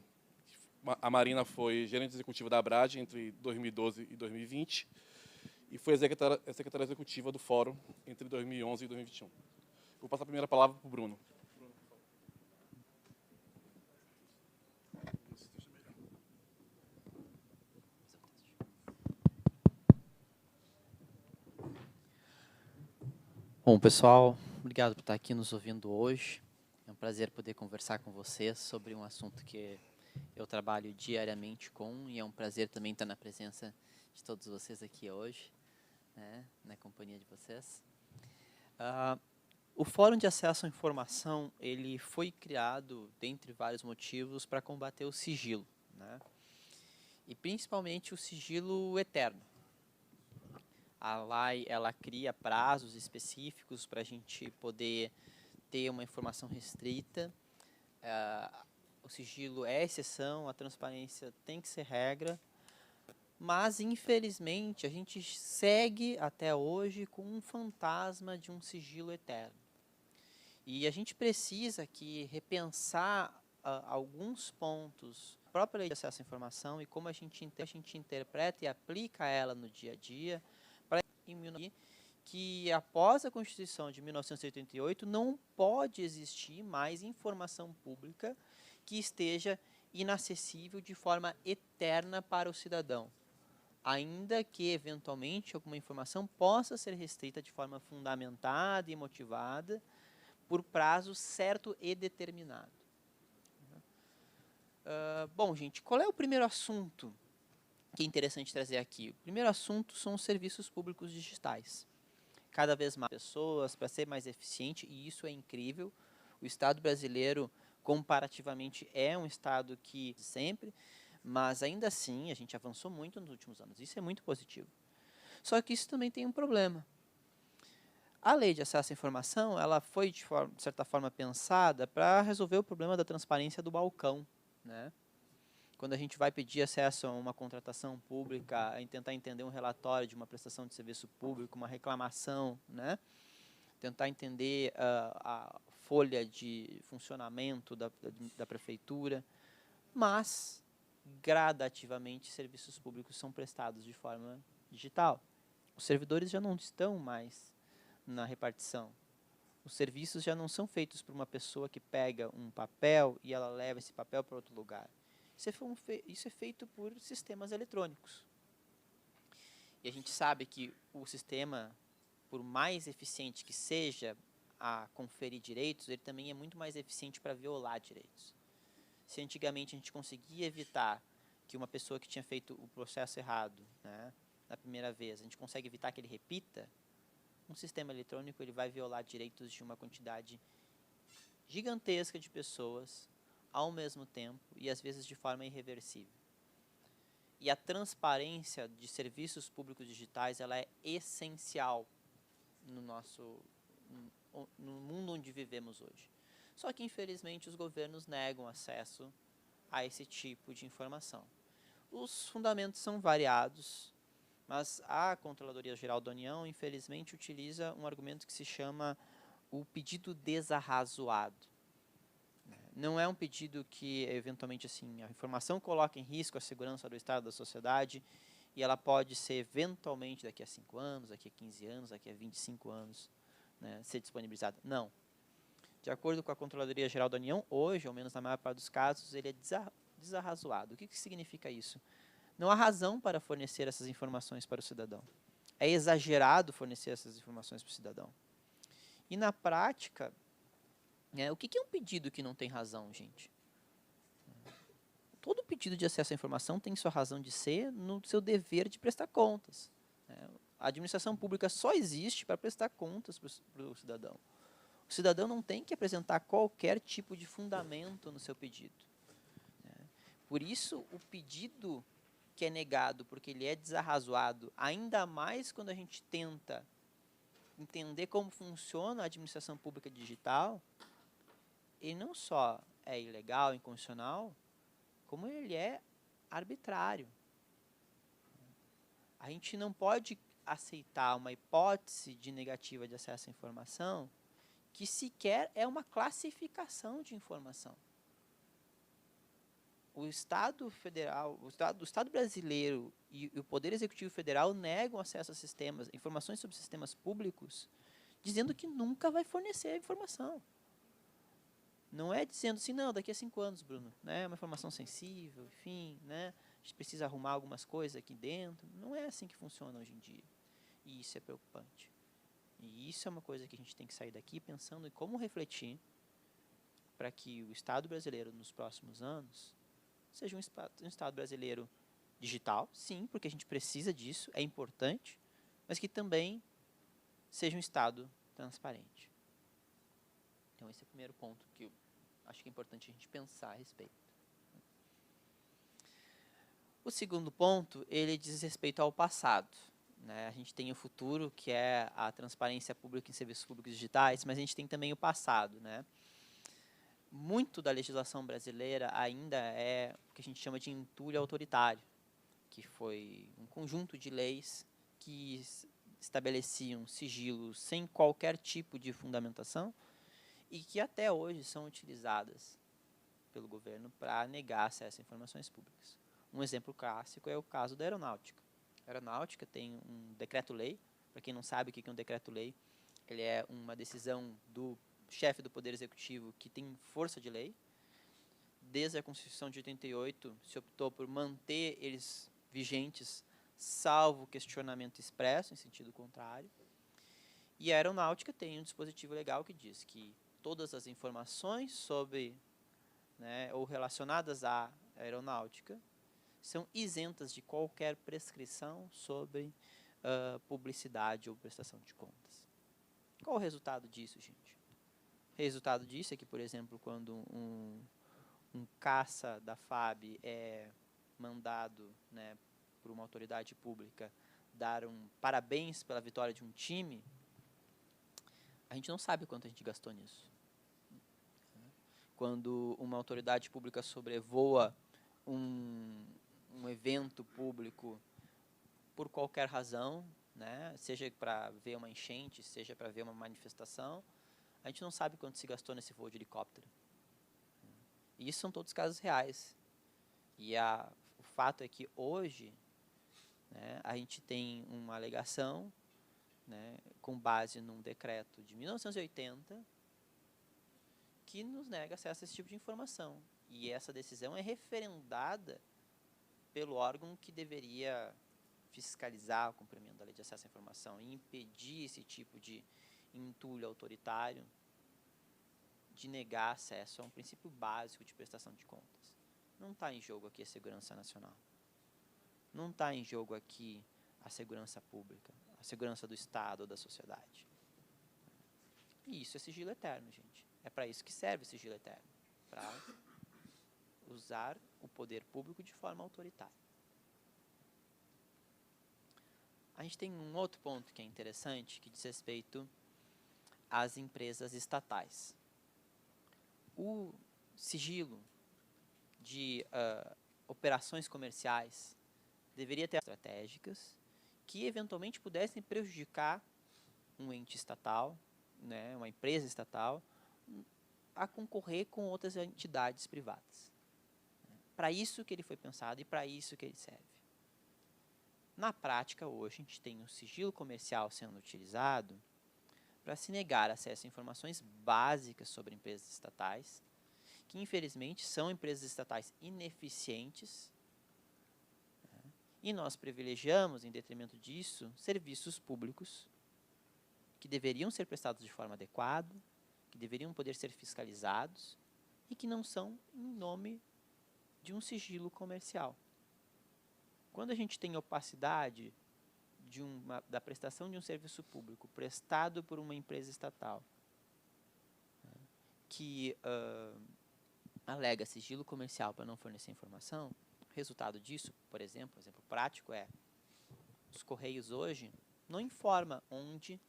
A Marina foi gerente executiva da Abrage entre 2012 e 2020 e foi secretária executiva do Fórum entre 2011 e 2021. Vou passar a primeira palavra para o Bruno. Bom, pessoal, obrigado por estar aqui nos ouvindo hoje. É um prazer poder conversar com vocês sobre um assunto que eu trabalho diariamente com e é um prazer também estar na presença de todos vocês aqui hoje, né, na companhia de vocês. O Fórum de Acesso à Informação, ele foi criado, dentre vários motivos, para combater o sigilo, né? E principalmente o sigilo eterno. A lei, ela cria prazos específicos para a gente poder ter uma informação restrita. O sigilo é exceção, a transparência tem que ser regra, mas, infelizmente, a gente segue até hoje com um fantasma de um sigilo eterno. E a gente precisa aqui repensar alguns pontos da própria Lei de Acesso à Informação e como a gente interpreta e aplica ela no dia a dia, que após a Constituição de 1988 não pode existir mais informação pública que esteja inacessível de forma eterna para o cidadão, ainda que, eventualmente, alguma informação possa ser restrita de forma fundamentada e motivada por prazo certo e determinado. Bom, gente, qual é o primeiro assunto que é interessante trazer aqui? O primeiro assunto são os serviços públicos digitais. Cada vez mais pessoas, para ser mais eficiente, e isso é incrível. O Estado brasileiro, comparativamente, é um Estado que sempre, mas ainda assim a gente avançou muito nos últimos anos. Isso é muito positivo. Só que isso também tem um problema. A Lei de Acesso à Informação, ela foi, de certa forma, pensada para resolver o problema da transparência do balcão, né? Quando a gente vai pedir acesso a uma contratação pública, a tentar entender um relatório de uma prestação de serviço público, uma reclamação, né? Tentar entender a folha de funcionamento da prefeitura, mas, gradativamente, serviços públicos são prestados de forma digital. Os servidores já não estão mais na repartição. Os serviços já não são feitos por uma pessoa que pega um papel e ela leva esse papel para outro lugar. Isso é feito por sistemas eletrônicos. E a gente sabe que o sistema, por mais eficiente que seja a conferir direitos, ele também é muito mais eficiente para violar direitos. Se antigamente a gente conseguia evitar que uma pessoa que tinha feito o processo errado, né, na primeira vez, a gente consegue evitar que ele repita, um sistema eletrônico ele vai violar direitos de uma quantidade gigantesca de pessoas ao mesmo tempo e às vezes de forma irreversível. E a transparência de serviços públicos digitais ela é essencial no mundo onde vivemos hoje. Só que, infelizmente, os governos negam acesso a esse tipo de informação. Os fundamentos são variados, mas a Controladoria Geral da União, infelizmente, utiliza um argumento que se chama o pedido desarrazoado. Não é um pedido que, eventualmente, assim, a informação coloca em risco a segurança do Estado da sociedade e ela pode ser, eventualmente, daqui a 5 anos, daqui a 15 anos, daqui a 25 anos, né, ser disponibilizada. Não. De acordo com a Controladoria Geral da União, hoje, ao menos na maior parte dos casos, ele é desarrazoado. O que significa isso? Não há razão para fornecer essas informações para o cidadão. É exagerado fornecer essas informações para o cidadão. E, na prática, o que é um pedido que não tem razão, gente? Todo pedido de acesso à informação tem sua razão de ser no seu dever de prestar contas. A administração pública só existe para prestar contas para o cidadão. O cidadão não tem que apresentar qualquer tipo de fundamento no seu pedido. Por isso, o pedido que é negado porque ele é desarrazoado, ainda mais quando a gente tenta entender como funciona a administração pública digital, ele não só é ilegal, inconstitucional, como ele é arbitrário. A gente não pode aceitar uma hipótese de negativa de acesso à informação que sequer é uma classificação de informação. O Estado federal, o Estado brasileiro e o Poder Executivo Federal negam acesso a sistemas, informações sobre sistemas públicos, dizendo que nunca vai fornecer a informação. Não é dizendo assim, não, daqui a 5 anos, Bruno, né, é uma informação sensível, enfim, né, a gente precisa arrumar algumas coisas aqui dentro. Não é assim que funciona hoje em dia. E isso é preocupante. E isso é uma coisa que a gente tem que sair daqui pensando em como refletir para que o Estado brasileiro, nos próximos anos, seja um Estado brasileiro digital, sim, porque a gente precisa disso, é importante, mas que também seja um Estado transparente. Então, esse é o primeiro ponto que eu acho que é importante a gente pensar a respeito. O segundo ponto, ele diz respeito ao passado. Né? A gente tem o futuro, que é a transparência pública em serviços públicos digitais, mas a gente tem também o passado. Né? Muito da legislação brasileira ainda é o que a gente chama de entulho autoritário, que foi um conjunto de leis que estabeleciam sigilos sem qualquer tipo de fundamentação e que até hoje são utilizadas pelo governo para negar acesso a informações públicas. Um exemplo clássico é o caso da aeronáutica. A aeronáutica tem um decreto-lei. Para quem não sabe o que é um decreto-lei, ele é uma decisão do chefe do Poder Executivo que tem força de lei. Desde a Constituição de 88, se optou por manter eles vigentes, salvo questionamento expresso, em sentido contrário. E a aeronáutica tem um dispositivo legal que diz que todas as informações sobre, né, ou relacionadas à aeronáutica são isentas de qualquer prescrição sobre publicidade ou prestação de contas. Qual o resultado disso, gente? O resultado disso é que, por exemplo, quando um caça da FAB é mandado, né, por uma autoridade pública dar um parabéns pela vitória de um time, a gente não sabe quanto a gente gastou nisso. Quando uma autoridade pública sobrevoa um evento público por qualquer razão, né, seja para ver uma enchente, seja para ver uma manifestação, a gente não sabe quanto se gastou nesse voo de helicóptero. E isso são todos casos reais. E o fato é que hoje, né, a gente tem uma alegação, né, com base num decreto de 1980 que nos nega acesso a esse tipo de informação. E essa decisão é referendada pelo órgão que deveria fiscalizar o cumprimento da lei de acesso à informação e impedir esse tipo de entulho autoritário de negar acesso a um princípio básico de prestação de contas. Não está em jogo aqui a segurança nacional. Não está em jogo aqui a segurança pública, a segurança do Estado ou da sociedade. E isso é sigilo eterno, gente. É para isso que serve o sigilo eterno. Para usar o poder público de forma autoritária. A gente tem um outro ponto que é interessante, que diz respeito às empresas estatais. O sigilo de operações comerciais deveria ter estratégicas que eventualmente pudessem prejudicar um ente estatal, né, uma empresa estatal, a concorrer com outras entidades privadas. Para isso que ele foi pensado e para isso que ele serve. Na prática, hoje, a gente tem um sigilo comercial sendo utilizado para se negar acesso a informações básicas sobre empresas estatais, que infelizmente são empresas estatais ineficientes, né? E nós privilegiamos, em detrimento disso, serviços públicos que deveriam ser prestados de forma adequada, que deveriam poder ser fiscalizados e que não são em nome de um sigilo comercial. Quando a gente tem opacidade da prestação de um serviço público prestado por uma empresa estatal, né, que alega sigilo comercial para não fornecer informação, o resultado disso, por exemplo, exemplo prático é, os Correios hoje não informam onde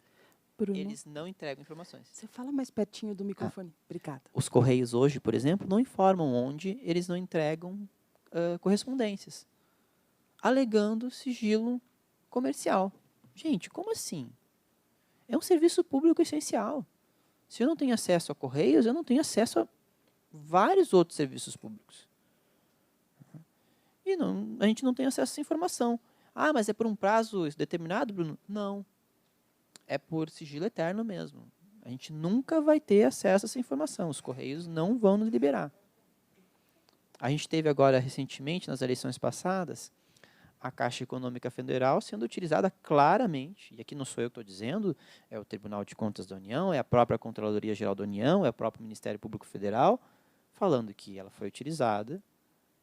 Bruno, eles não entregam informações. você fala mais pertinho do microfone. Obrigada. Os Correios hoje, por exemplo, não informam onde eles não entregam correspondências, alegando sigilo comercial. Gente, como assim? É um serviço público essencial. Se eu não tenho acesso a Correios, eu não tenho acesso a vários outros serviços públicos. E a gente não tem acesso a essa informação. Ah, mas é por um prazo determinado, Bruno? Não. É por sigilo eterno mesmo. A gente nunca vai ter acesso a essa informação. Os Correios não vão nos liberar. A gente teve agora, recentemente, nas eleições passadas, a Caixa Econômica Federal sendo utilizada claramente, e aqui não sou eu que estou dizendo, é o Tribunal de Contas da União, é a própria Controladoria Geral da União, é o próprio Ministério Público Federal, falando que ela foi utilizada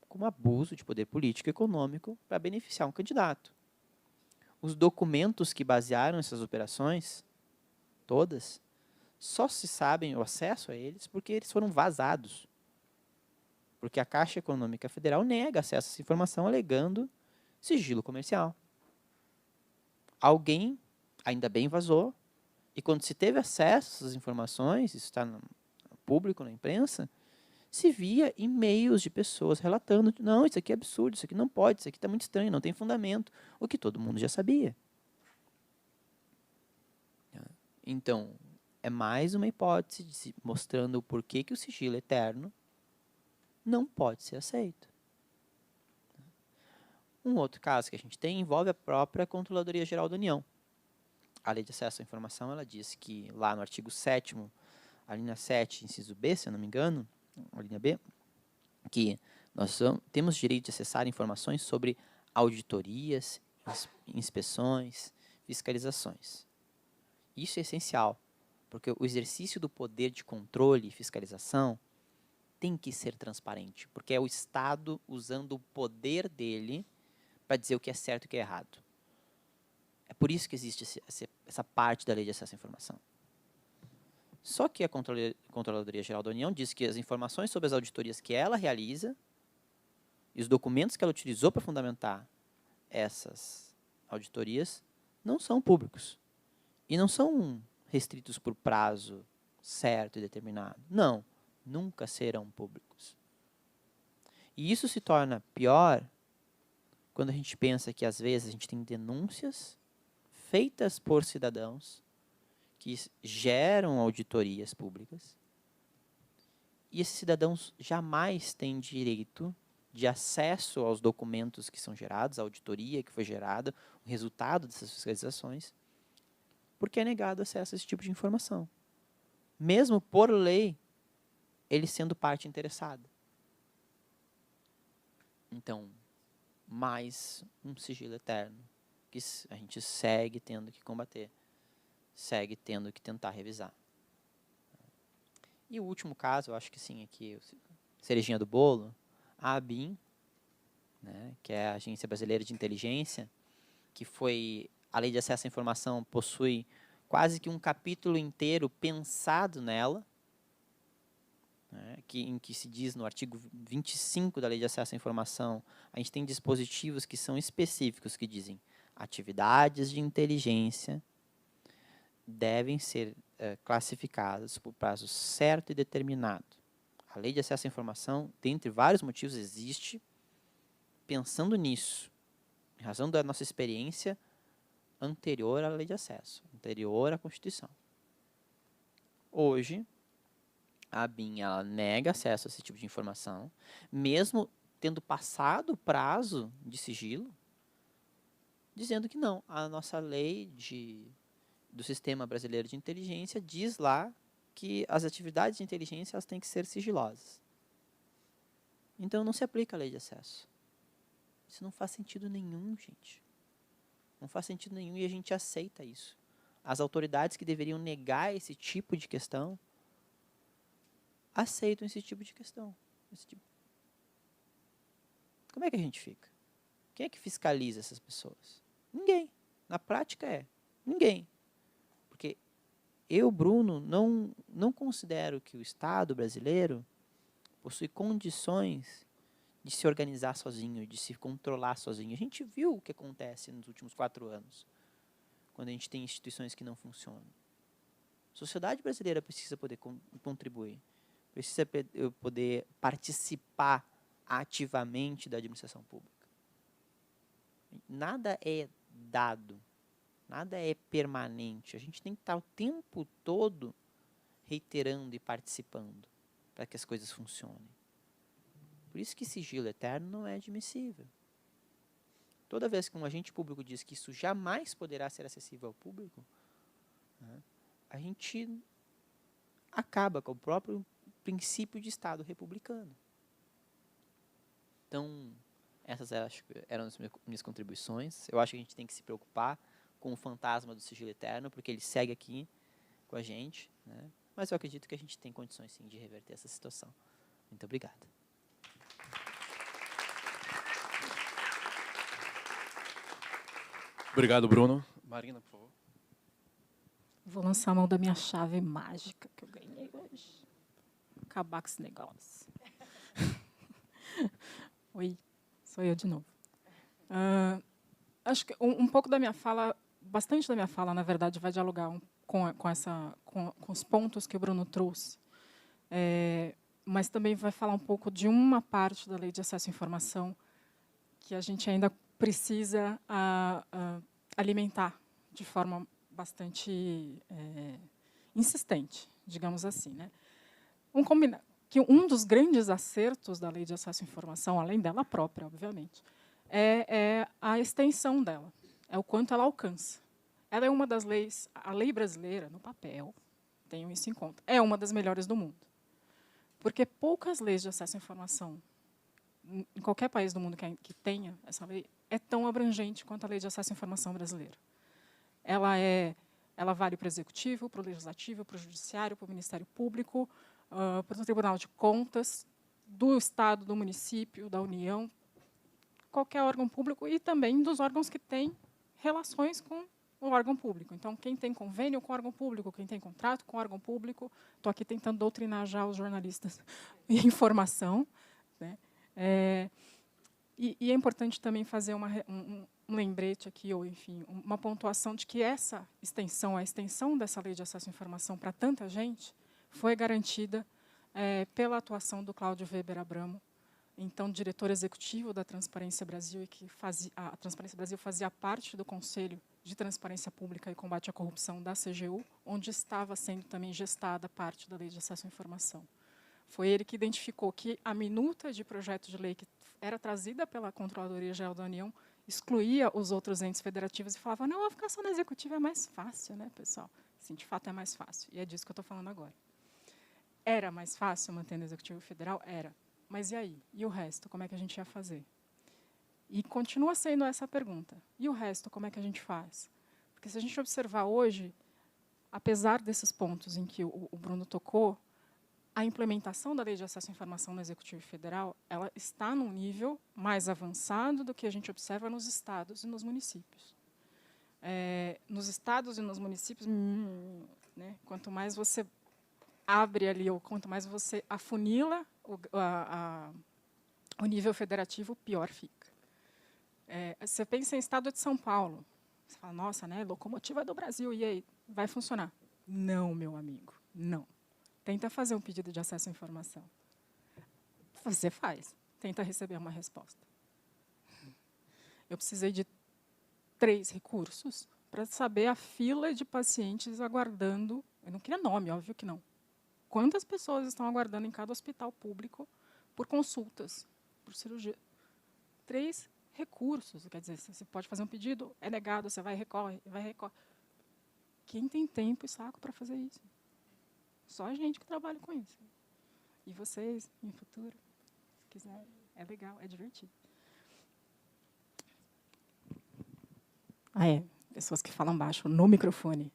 como abuso de poder político e econômico para beneficiar um candidato. Os documentos que basearam essas operações, todas, só se sabem o acesso a eles porque eles foram vazados. Porque a Caixa Econômica Federal nega acesso a essa informação alegando sigilo comercial. Alguém, ainda bem, vazou, e quando se teve acesso a essas informações, isso está no público, na imprensa, se via e-mails de pessoas relatando, não, isso aqui é absurdo, isso aqui não pode, isso aqui está muito estranho, não tem fundamento, o que todo mundo já sabia. Então, é mais uma hipótese mostrando o porquê que o sigilo eterno não pode ser aceito. Um outro caso que a gente tem envolve a própria Controladoria Geral da União. A Lei de Acesso à Informação, ela diz que lá no artigo 7º, a linha 7, inciso B, se eu não me engano, a linha B, que nós temos direito de acessar informações sobre auditorias, inspeções, fiscalizações. Isso é essencial, porque o exercício do poder de controle e fiscalização tem que ser transparente, porque é o Estado usando o poder dele para dizer o que é certo e o que é errado. É por isso que existe essa parte da Lei de Acesso à Informação. Só que a Controladoria Geral da União diz que as informações sobre as auditorias que ela realiza e os documentos que ela utilizou para fundamentar essas auditorias não são públicos. E não são restritos por prazo certo e determinado. Não, nunca serão públicos. E isso se torna pior quando a gente pensa que, às vezes, a gente tem denúncias feitas por cidadãos que geram auditorias públicas e esses cidadãos jamais têm direito de acesso aos documentos que são gerados, a auditoria que foi gerada, o resultado dessas fiscalizações, porque é negado acesso a esse tipo de informação. Mesmo por lei, ele sendo parte interessada. Então, mais um sigilo eterno que a gente segue tendo que combater, segue tendo que tentar revisar. E o último caso, eu acho que sim, aqui, cerejinha do bolo, a ABIN, né, que é a Agência Brasileira de Inteligência, que foi a Lei de Acesso à Informação, possui quase que um capítulo inteiro pensado nela, né, em que se diz no artigo 25 da Lei de Acesso à Informação, a gente tem dispositivos que são específicos, que dizem atividades de inteligência devem ser classificadas por prazo certo e determinado. A Lei de Acesso à Informação, dentre vários motivos, existe pensando nisso, em razão da nossa experiência anterior à Lei de Acesso, anterior à Constituição. Hoje, a ABIN, ela nega acesso a esse tipo de informação, mesmo tendo passado o prazo de sigilo, dizendo que não, a nossa lei do Sistema Brasileiro de Inteligência diz lá que as atividades de inteligência elas têm que ser sigilosas. Então, não se aplica a lei de acesso. Isso não faz sentido nenhum, gente. Não faz sentido nenhum e a gente aceita isso. As autoridades que deveriam negar esse tipo de questão aceitam esse tipo de questão. Como é que a gente fica? Quem é que fiscaliza essas pessoas? Ninguém. Na prática ninguém. Porque eu, Bruno, não considero que o Estado brasileiro possui condições de se organizar sozinho, de se controlar sozinho. A gente viu o que acontece nos últimos 4 anos, quando a gente tem instituições que não funcionam. A sociedade brasileira precisa poder contribuir, precisa poder participar ativamente da administração pública. Nada é dado, nada é permanente. A gente tem que estar o tempo todo reiterando e participando para que as coisas funcionem. Por isso que sigilo eterno não é admissível. Toda vez que um agente público diz que isso jamais poderá ser acessível ao público, né, a gente acaba com o próprio princípio de Estado republicano. Então, essas eram as minhas contribuições. Eu acho que a gente tem que se preocupar com o fantasma do sigilo eterno, porque ele segue aqui com a gente, né? Mas eu acredito que a gente tem condições, sim, de reverter essa situação. Muito obrigado. Obrigado, Bruno. Marina, por favor. Vou lançar a mão da minha chave mágica que eu ganhei hoje. Acabar com esse negócio. Oi, sou eu de novo. Acho que um pouco da minha fala, bastante da minha fala, na verdade, vai dialogar com os pontos que o Bruno trouxe. Mas também vai falar um pouco de uma parte da Lei de Acesso à Informação que a gente ainda precisa alimentar de forma bastante insistente, digamos assim, né? Que um dos grandes acertos da Lei de Acesso à Informação, além dela própria, obviamente, é a extensão dela, é o quanto ela alcança. Ela é uma das leis, a lei brasileira, no papel, tenham isso em conta, é uma das melhores do mundo. Porque poucas leis de acesso à informação, em qualquer país do mundo que tenha essa lei, é tão abrangente quanto a Lei de Acesso à Informação brasileira. Ela vale para o Executivo, para o Legislativo, para o Judiciário, para o Ministério Público, para o Tribunal de Contas, do Estado, do município, da União, qualquer órgão público e também dos órgãos que têm relações com o órgão público. Então, quem tem convênio com o órgão público, quem tem contrato com o órgão público, estou aqui tentando doutrinar já os jornalistas em informação, né? E é importante também fazer um lembrete aqui, ou, enfim, uma pontuação de que essa extensão, a extensão dessa Lei de Acesso à Informação para tanta gente, foi garantida pela atuação do Cláudio Weber Abramo, então diretor executivo da Transparência Brasil, e que a Transparência Brasil fazia parte do Conselho de Transparência Pública e Combate à Corrupção da CGU, onde estava sendo também gestada parte da Lei de Acesso à Informação. Foi ele que identificou que a minuta de projeto de lei que era trazida pela Controladoria Geral da União excluía os outros entes federativos e falava, não, a ficar só no Executivo é mais fácil, né, pessoal? Sim, de fato é mais fácil, e é disso que eu estou falando agora. Era mais fácil manter no Executivo Federal? Era. Mas e aí? E o resto? Como é que a gente ia fazer? E continua sendo essa a pergunta. E o resto, como é que a gente faz? Porque se a gente observar hoje, apesar desses pontos em que o Bruno tocou, a implementação da Lei de Acesso à Informação no Executivo Federal, ela está num nível mais avançado do que a gente observa nos estados e nos municípios. Nos estados e nos municípios, né, quanto mais você abre ali, ou quanto mais você afunila o nível federativo, pior fica. Você pensa em estado de São Paulo, você fala, nossa, né, locomotiva do Brasil, e aí, vai funcionar? Não, meu amigo, não. Tenta fazer um pedido de acesso à informação. Você faz, tenta receber uma resposta. Eu precisei de 3 recursos para saber a fila de pacientes aguardando, eu não queria nome, óbvio que não. Quantas pessoas estão aguardando em cada hospital público por consultas, por cirurgia? 3 recursos, quer dizer, você pode fazer um pedido, é negado, você vai e recorre. Quem tem tempo e saco para fazer isso? Só a gente que trabalha com isso. E vocês, em futuro, se quiserem, é legal, é divertido. Pessoas que falam baixo no microfone.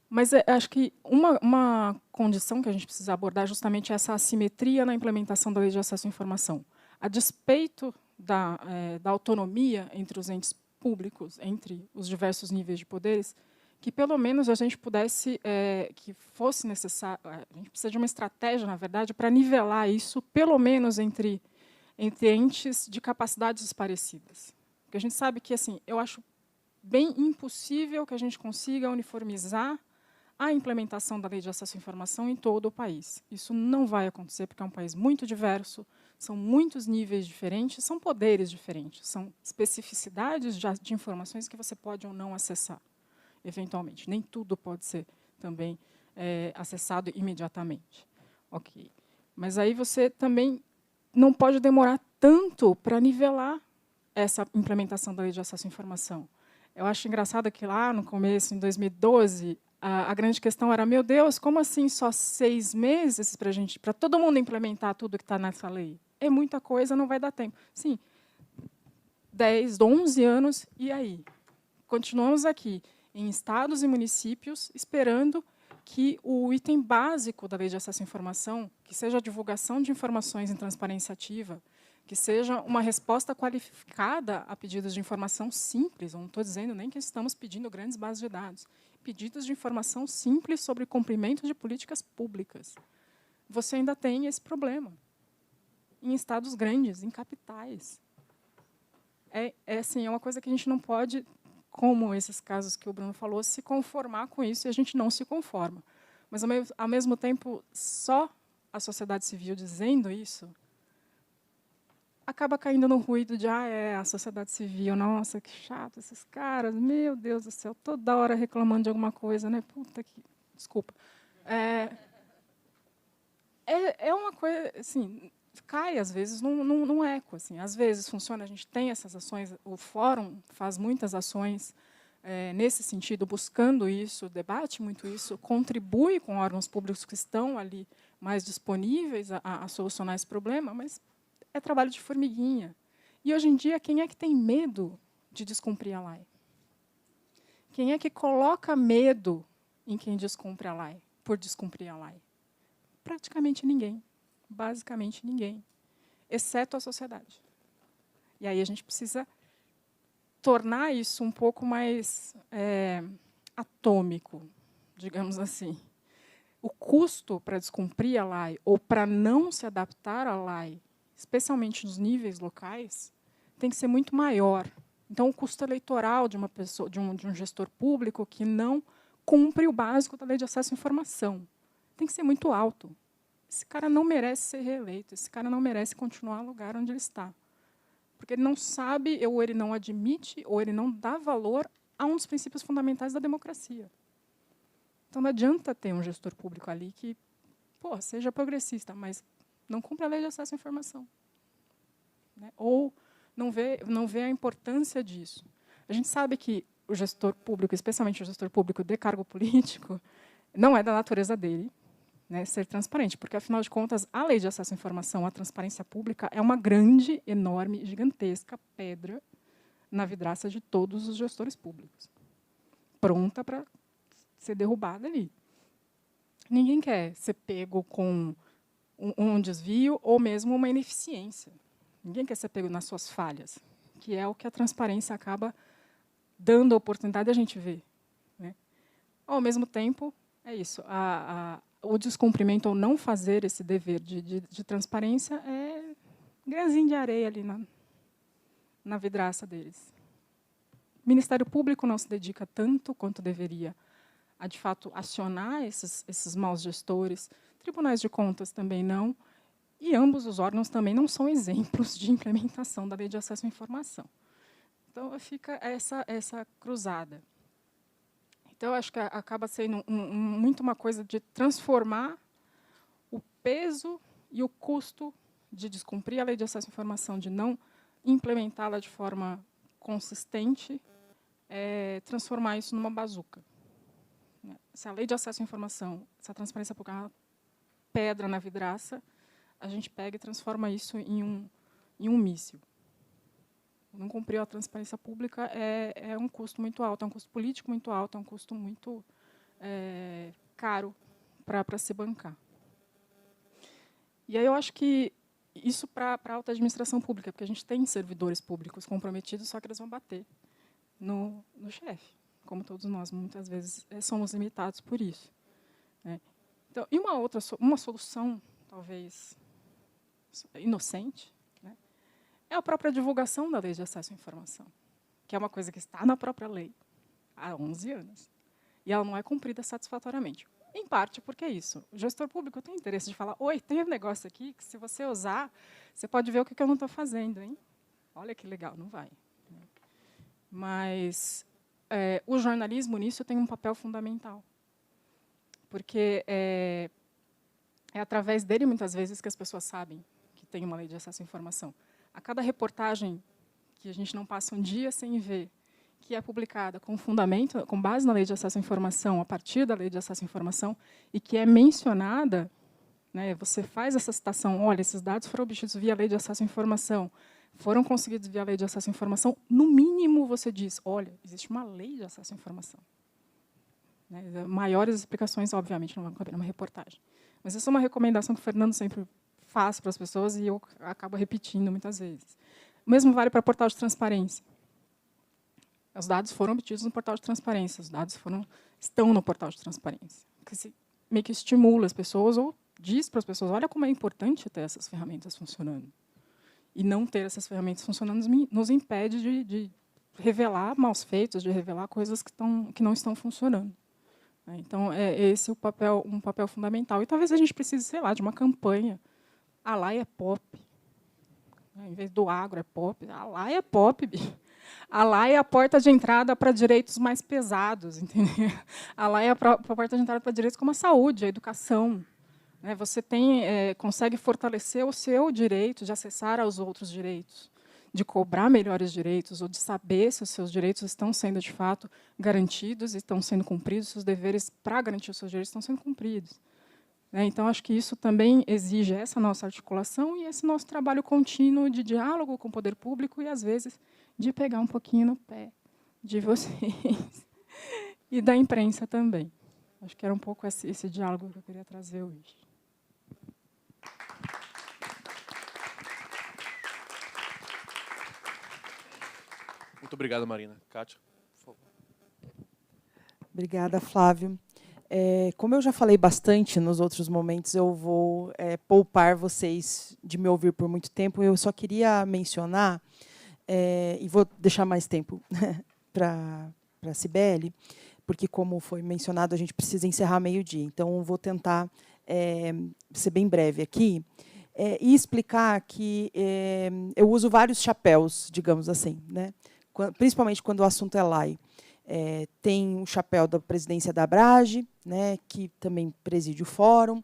Mas acho que uma condição que a gente precisa abordar é justamente essa assimetria na implementação da Lei de Acesso à Informação. A despeito da autonomia entre os entes públicos, entre os diversos níveis de poderes, que pelo menos a gente pudesse, que fosse necessário, a gente precisa de uma estratégia, na verdade, para nivelar isso, pelo menos entre entes de capacidades parecidas. Porque a gente sabe que, assim, eu acho bem impossível que a gente consiga uniformizar a implementação da Lei de Acesso à Informação em todo o país. Isso não vai acontecer, porque é um país muito diverso, são muitos níveis diferentes, são poderes diferentes, são especificidades de informações que você pode ou não acessar, eventualmente. Nem tudo pode ser também acessado imediatamente. Ok. Mas aí você também não pode demorar tanto para nivelar essa implementação da Lei de Acesso à Informação. Eu acho engraçado que lá no começo, em 2012, a grande questão era, meu Deus, como assim só 6 meses para todo mundo implementar tudo que está nessa lei? É muita coisa, não vai dar tempo. Sim, 10, 11 anos, e aí? Continuamos aqui, em estados e municípios, esperando que o item básico da Lei de Acesso à Informação, que seja a divulgação de informações em transparência ativa, que seja uma resposta qualificada a pedidos de informação simples, eu não estou dizendo nem que estamos pedindo grandes bases de dados, pedidos de informação simples sobre cumprimento de políticas públicas. Você ainda tem esse problema em estados grandes, em capitais. Assim, é uma coisa que a gente não pode, como esses casos que o Bruno falou, se conformar com isso, e a gente não se conforma. Mas, ao mesmo tempo, só a sociedade civil dizendo isso acaba caindo no ruído de a sociedade civil, nossa, que chato esses caras, meu Deus do céu, toda hora reclamando de alguma coisa, né? Puta que... Desculpa. É uma coisa, assim, cai, às vezes, num eco. Assim. Às vezes funciona, a gente tem essas ações, o Fórum faz muitas ações nesse sentido, buscando isso, debate muito isso, contribui com órgãos públicos que estão ali mais disponíveis a solucionar esse problema, mas é trabalho de formiguinha. E, hoje em dia, quem é que tem medo de descumprir a lei? Quem é que coloca medo em quem descumpre a lei, por descumprir a lei? Praticamente ninguém. Basicamente ninguém. Exceto a sociedade. E aí a gente precisa tornar isso um pouco mais atômico, digamos assim. O custo para descumprir a lei ou para não se adaptar à lei, especialmente nos níveis locais, tem que ser muito maior. Então, o custo eleitoral de uma pessoa, de um gestor público que não cumpre o básico da Lei de Acesso à Informação tem que ser muito alto. Esse cara não merece ser reeleito, esse cara não merece continuar no lugar onde ele está. Porque ele não sabe, ou ele não admite, ou ele não dá valor a um dos princípios fundamentais da democracia. Então, não adianta ter um gestor público ali que seja progressista, mas não cumpre a Lei de Acesso à Informação. Né? Ou não vê a importância disso. A gente sabe que o gestor público, especialmente o gestor público de cargo político, não é da natureza dele, né, ser transparente, porque, afinal de contas, a Lei de Acesso à Informação, a transparência pública, é uma grande, enorme, gigantesca pedra na vidraça de todos os gestores públicos, pronta para ser derrubada ali. Ninguém quer ser pego com um desvio ou mesmo uma ineficiência. Ninguém quer ser pego nas suas falhas, que é o que a transparência acaba dando a oportunidade de a gente ver, né? Ao mesmo tempo, é isso, o descumprimento ou não fazer esse dever de transparência é grãozinho de areia ali na vidraça deles. O Ministério Público não se dedica tanto quanto deveria a, de fato, acionar esses maus gestores, tribunais de contas também não, e ambos os órgãos também não são exemplos de implementação da Lei de Acesso à Informação. Então, fica essa cruzada. Então, eu acho que acaba sendo muito uma coisa de transformar o peso e o custo de descumprir a Lei de Acesso à Informação, de não implementá-la de forma consistente, transformar isso numa bazuca. Se a Lei de Acesso à Informação, se a transparência pública é uma pedra na vidraça, a gente pega e transforma isso em um míssil. Não cumprir a transparência pública é um custo muito alto, é um custo político muito alto, é um custo muito caro para se bancar. E aí eu acho que isso para a alta administração pública, porque a gente tem servidores públicos comprometidos, só que eles vão bater no chefe, como todos nós, muitas vezes, somos limitados por isso, né? Então, e uma solução, talvez, inocente, né, é a própria divulgação da Lei de Acesso à Informação, que é uma coisa que está na própria lei há 11 anos, e ela não é cumprida satisfatoriamente. Em parte porque é isso. O gestor público tem interesse de falar, oi, tem um negócio aqui que, se você usar, você pode ver o que eu não estou fazendo, hein? Olha que legal, não vai. Mas o jornalismo, nisso, tem um papel fundamental. Porque é através dele, muitas vezes, que as pessoas sabem que tem uma Lei de Acesso à Informação. A cada reportagem que a gente não passa um dia sem ver, que é publicada com fundamento, com base na Lei de Acesso à Informação, a partir da Lei de Acesso à Informação, e que é mencionada, né, você faz essa citação, olha, esses dados foram obtidos via Lei de Acesso à Informação, foram conseguidos via Lei de Acesso à Informação, no mínimo você diz, olha, existe uma Lei de Acesso à Informação. Né, maiores explicações, obviamente, não vão caber numa reportagem. Mas essa é uma recomendação que o Fernando sempre faz para as pessoas e eu acabo repetindo muitas vezes. O mesmo vale para o portal de transparência. Os dados foram obtidos no portal de transparência, os dados estão no portal de transparência. Que meio que estimula as pessoas ou diz para as pessoas, olha como é importante ter essas ferramentas funcionando. E não ter essas ferramentas funcionando nos impede de revelar maus feitos, de revelar coisas que não estão funcionando. Então, esse um papel fundamental. E talvez a gente precise, sei lá, de uma campanha. A lá é pop. Em vez do agro é pop, a lá é pop, bicho. A lá é a porta de entrada para direitos mais pesados, entendeu? A lá é a porta de entrada para direitos como a saúde, a educação. Você consegue fortalecer o seu direito de acessar aos outros direitos, de cobrar melhores direitos, ou de saber se os seus direitos estão sendo, de fato, garantidos e estão sendo cumpridos, se os deveres para garantir os seus direitos estão sendo cumpridos. Então, acho que isso também exige essa nossa articulação e esse nosso trabalho contínuo de diálogo com o poder público e, às vezes, de pegar um pouquinho no pé de vocês e da imprensa também. Acho que era um pouco esse diálogo que eu queria trazer hoje. Muito obrigado, Marina. Kátia, por favor. Obrigada, Flávio. Como eu já falei bastante nos outros momentos, eu vou poupar vocês de me ouvir por muito tempo. Eu só queria mencionar, e vou deixar mais tempo para a Cibele, porque, como foi mencionado, a gente precisa encerrar meio-dia. Então, vou tentar ser bem breve aqui e explicar que eu uso vários chapéus, digamos assim, né? Principalmente quando o assunto é LAI. Tem um chapéu da presidência da Abrage, né, que também preside o fórum.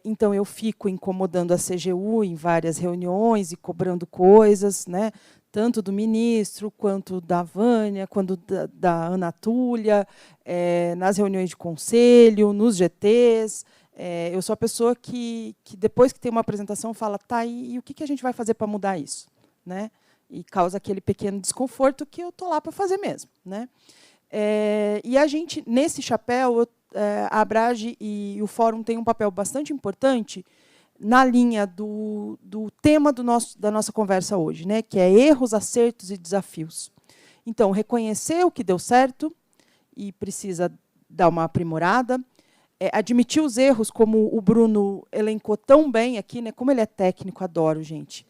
Então, eu fico incomodando a CGU em várias reuniões e cobrando coisas, né, tanto do ministro, quanto da Vânia, quanto da Ana Túlia, nas reuniões de conselho, nos GTs. Eu sou a pessoa que depois que tem uma apresentação, fala, tá, e o que a gente vai fazer para mudar isso? Né? E causa aquele pequeno desconforto que eu estou lá para fazer mesmo. Né? E a gente, nesse chapéu, a Abrage e o Fórum têm um papel bastante importante na linha do tema da nossa conversa hoje, né, que é erros, acertos e desafios. Então, reconhecer o que deu certo e precisa dar uma aprimorada, admitir os erros, como o Bruno elencou tão bem aqui, né, como ele é técnico, adoro, gente.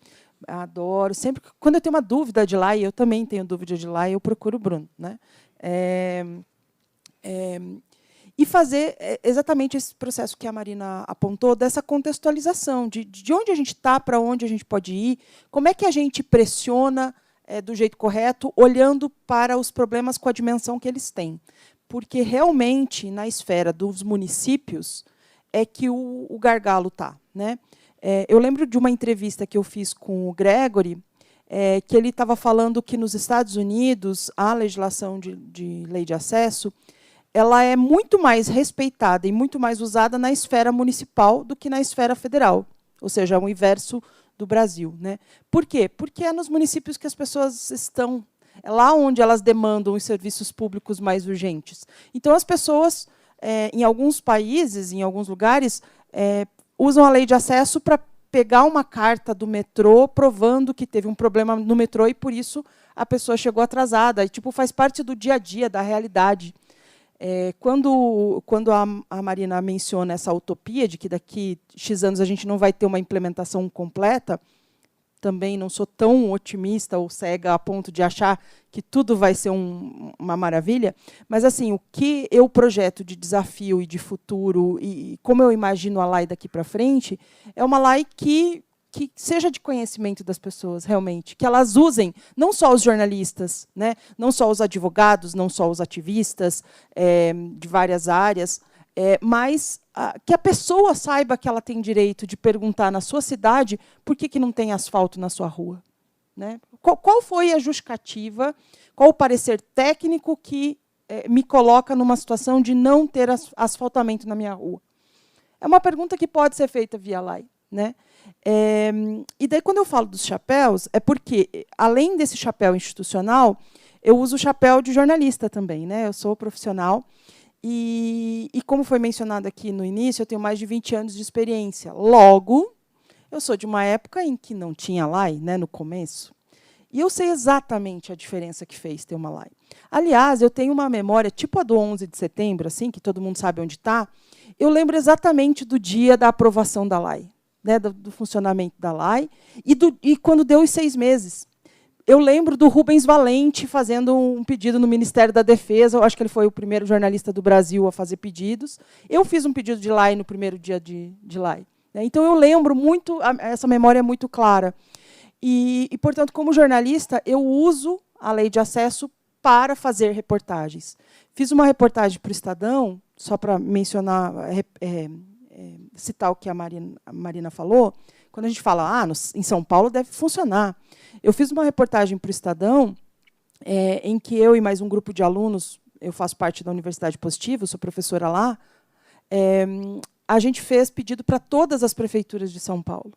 Adoro. Sempre, quando eu tenho uma dúvida de lá, e eu também tenho dúvida de lá, eu procuro o Bruno, né? E fazer exatamente esse processo que a Marina apontou, dessa contextualização, de onde a gente está, para onde a gente pode ir, como é que a gente pressiona do jeito correto, olhando para os problemas com a dimensão que eles têm. Porque, realmente, na esfera dos municípios, é que o gargalo está, né? Eu lembro de uma entrevista que eu fiz com o Gregory, que ele estava falando que, nos Estados Unidos, a legislação de lei de acesso ela é muito mais respeitada e muito mais usada na esfera municipal do que na esfera federal, ou seja, o inverso do Brasil, né? Por quê? Porque é nos municípios que as pessoas estão, é lá onde elas demandam os serviços públicos mais urgentes. Então, as pessoas, em alguns países, em alguns lugares, usam a lei de acesso para pegar uma carta do metrô provando que teve um problema no metrô e, por isso, a pessoa chegou atrasada. E, tipo, faz parte do dia a dia, da realidade. Quando a Marina menciona essa utopia de que daqui X anos a gente não vai ter uma implementação completa, também não sou tão otimista ou cega a ponto de achar que tudo vai ser uma maravilha, mas assim, o que eu projeto de desafio e de futuro, e como eu imagino a LAI daqui para frente, é uma LAI que seja de conhecimento das pessoas, realmente, que elas usem, não só os jornalistas, né, não só os advogados, não só os ativistas de várias áreas, mas que a pessoa saiba que ela tem direito de perguntar na sua cidade por que não tem asfalto na sua rua. Né? Qual foi a justificativa, qual o parecer técnico que me coloca numa situação de não ter asfaltamento na minha rua? É uma pergunta que pode ser feita via LAI. Né? E daí, quando eu falo dos chapéus, é porque, além desse chapéu institucional, eu uso o chapéu de jornalista também. Né? Eu sou profissional e, como foi mencionado aqui no início, eu tenho mais de 20 anos de experiência. Logo, eu sou de uma época em que não tinha LAI, né, no começo, e eu sei exatamente a diferença que fez ter uma LAI. Aliás, eu tenho uma memória, tipo a do 11 de setembro, assim, que todo mundo sabe onde está, eu lembro exatamente do dia da aprovação da LAI. Né, do funcionamento da LAI, e quando deu os 6 meses. Eu lembro do Rubens Valente fazendo um pedido no Ministério da Defesa, eu acho que ele foi o primeiro jornalista do Brasil a fazer pedidos. Eu fiz um pedido de LAI no primeiro dia de LAI. Né, então, eu lembro muito, essa memória é muito clara. E, portanto, como jornalista, eu uso a lei de acesso para fazer reportagens. Fiz uma reportagem para o Estadão, só para mencionar... citar o que a Marina falou, quando a gente fala, em São Paulo deve funcionar. Eu fiz uma reportagem para o Estadão, em que eu e mais um grupo de alunos, eu faço parte da Universidade Positiva, sou professora lá, a gente fez pedido para todas as prefeituras de São Paulo.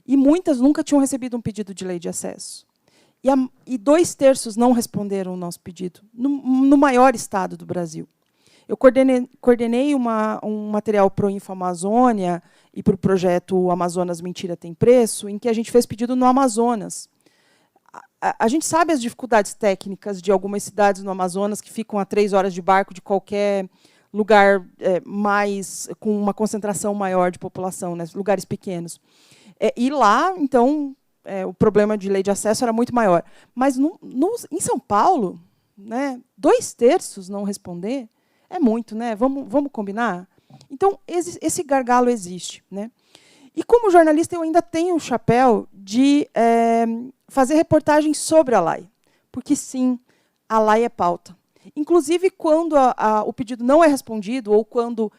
E muitas nunca tinham recebido um pedido de lei de acesso. E 2/3 não responderam o nosso pedido, no maior estado do Brasil. Eu coordenei um material para o Info Amazônia e para o projeto Amazonas Mentira Tem Preço, em que a gente fez pedido no Amazonas. A gente sabe as dificuldades técnicas de algumas cidades no Amazonas que ficam a 3 horas de barco de qualquer lugar com uma concentração maior de população, né, lugares pequenos. E lá, então, o problema de lei de acesso era muito maior. Mas em São Paulo, né, 2/3 não responder, é muito, né? Vamos combinar? Então, esse gargalo existe. Né? E, como jornalista, eu ainda tenho o chapéu de fazer reportagens sobre a LAI. Porque, sim, a LAI é pauta. Inclusive, quando o pedido não é respondido, ou quando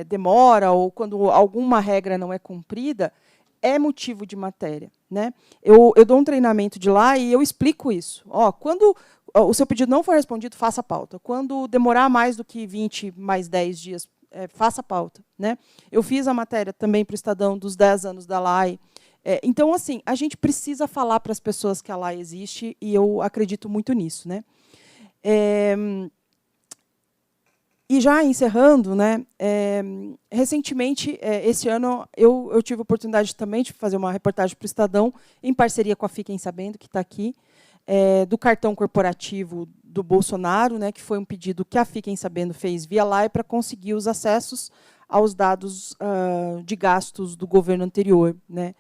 demora, ou quando alguma regra não é cumprida, é motivo de matéria. Né? Eu dou um treinamento de LAI e eu explico isso. Quando o seu pedido não for respondido, faça a pauta. Quando demorar mais do que 20 mais 10 dias, faça a pauta. Né? Eu fiz a matéria também para o Estadão dos 10 anos da LAI. Então, assim, a gente precisa falar para as pessoas que a LAI existe, e eu acredito muito nisso. Né? E já encerrando, né, recentemente, esse ano, eu tive a oportunidade também de fazer uma reportagem para o Estadão, em parceria com a Fiquem Sabendo, que está aqui, do cartão corporativo do Bolsonaro, né, que foi um pedido que a Fiquem Sabendo fez via LAI para conseguir os acessos aos dados de gastos do governo anterior, né.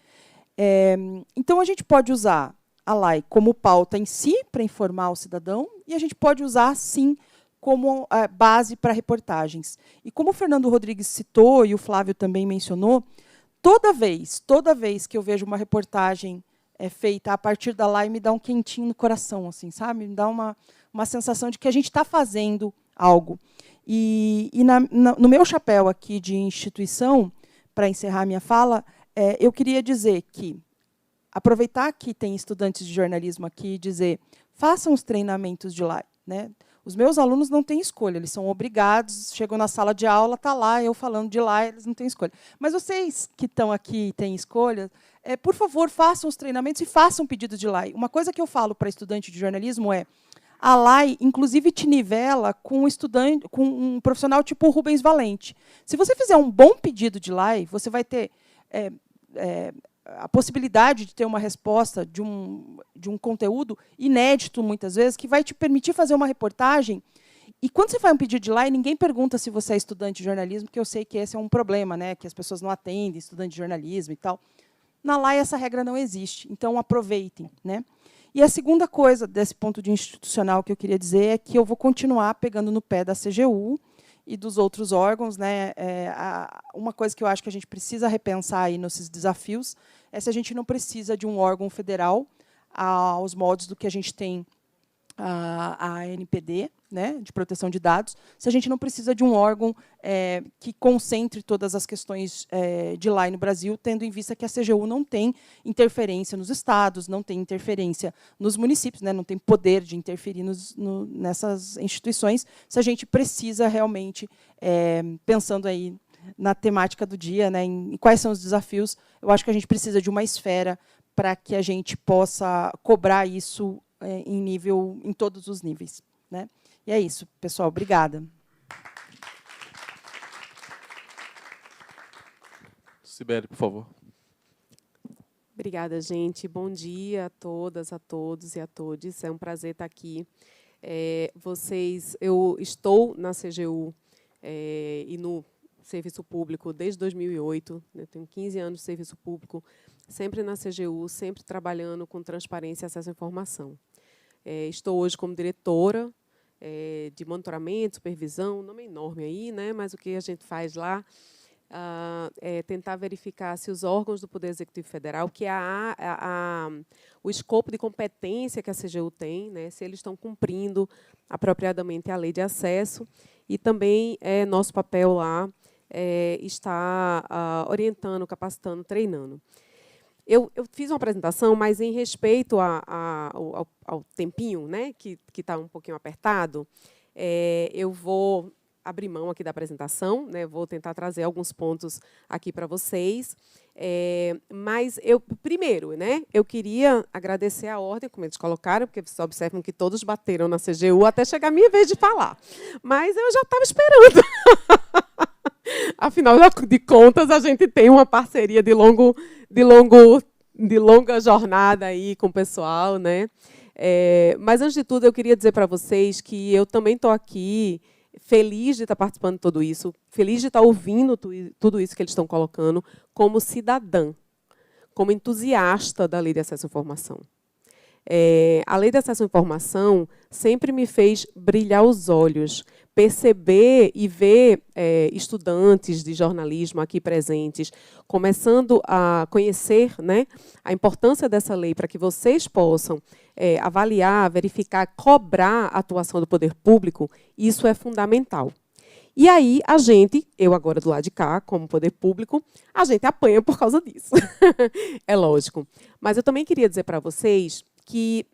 Então, a gente pode usar a LAI como pauta em si, para informar o cidadão, e a gente pode usar, sim, como base para reportagens. E como o Fernando Rodrigues citou, e o Flávio também mencionou, toda vez que eu vejo uma reportagem feita a partir da LAI, me dá um quentinho no coração, assim, sabe? Me dá uma sensação de que a gente está fazendo algo. E no meu chapéu aqui de instituição, para encerrar minha fala, eu queria dizer que, aproveitar que tem estudantes de jornalismo aqui e dizer, façam os treinamentos de LAI, né? Os meus alunos não têm escolha, eles são obrigados, chegam na sala de aula, está lá, eu falando de lá, eles não têm escolha. Mas vocês que estão aqui e têm escolha, por favor, façam os treinamentos e façam pedidos de LAI. Uma coisa que eu falo para estudante de jornalismo a LAI, inclusive, te nivela com um profissional tipo o Rubens Valente. Se você fizer um bom pedido de LAI, você vai ter a possibilidade de ter uma resposta de um conteúdo inédito, muitas vezes, que vai te permitir fazer uma reportagem. E quando você faz um pedido de LAI, ninguém pergunta se você é estudante de jornalismo, porque eu sei que esse é um problema, né, que as pessoas não atendem estudante de jornalismo e tal. Na LAI, essa regra não existe, então aproveitem, né? E a segunda coisa, desse ponto de institucional, que eu queria dizer, é que eu vou continuar pegando no pé da CGU e dos outros órgãos, né? Uma coisa que eu acho que a gente precisa repensar aí nesses desafios é se a gente não precisa de um órgão federal aos moldes do que a gente tem a NPD, né, de proteção de dados, se a gente não precisa de um órgão que concentre todas as questões de LAI no Brasil, tendo em vista que a CGU não tem interferência nos estados, não tem interferência nos municípios, né, não tem poder de interferir nessas instituições, se a gente precisa realmente, pensando aí na temática do dia, né, em quais são os desafios, eu acho que a gente precisa de uma esfera para que a gente possa cobrar isso em todos os níveis, né? E é isso, pessoal. Obrigada. Sibeli, por favor. Obrigada, gente. Bom dia a todas, a todos e a todes. É um prazer estar aqui. Eu estou na CGU e no serviço público desde 2008. Eu tenho 15 anos de serviço público, sempre na CGU, sempre trabalhando com transparência e acesso à informação. Estou hoje como diretora de monitoramento, supervisão, um nome enorme aí, né? Mas o que a gente faz lá é tentar verificar se os órgãos do Poder Executivo Federal, que é o escopo de competência que a CGU tem, né? Se eles estão cumprindo apropriadamente a lei de acesso, e também nosso papel lá está orientando, capacitando, treinando. Eu fiz uma apresentação, mas em respeito ao tempinho, né, que está um pouquinho apertado, eu vou abrir mão aqui da apresentação, né, vou tentar trazer alguns pontos aqui para vocês. Mas, primeiro, né, eu queria agradecer a ordem, como eles colocaram, porque vocês observam que todos bateram na CGU até chegar a minha vez de falar. Mas eu já estava esperando. Afinal de contas, a gente tem uma parceria de longa jornada aí com o pessoal, né? Mas, antes de tudo, eu queria dizer para vocês que eu também estou aqui feliz de estar participando de tudo isso, feliz de estar ouvindo tudo isso que eles estão colocando, como cidadã, como entusiasta da Lei de Acesso à Informação. A Lei de Acesso à Informação sempre me fez brilhar os olhos, perceber e ver estudantes de jornalismo aqui presentes, começando a conhecer, né, a importância dessa lei para que vocês possam avaliar, verificar, cobrar a atuação do poder público, isso é fundamental. E aí, eu agora do lado de cá, como poder público, a gente apanha por causa disso. É lógico. Mas eu também queria dizer para vocês que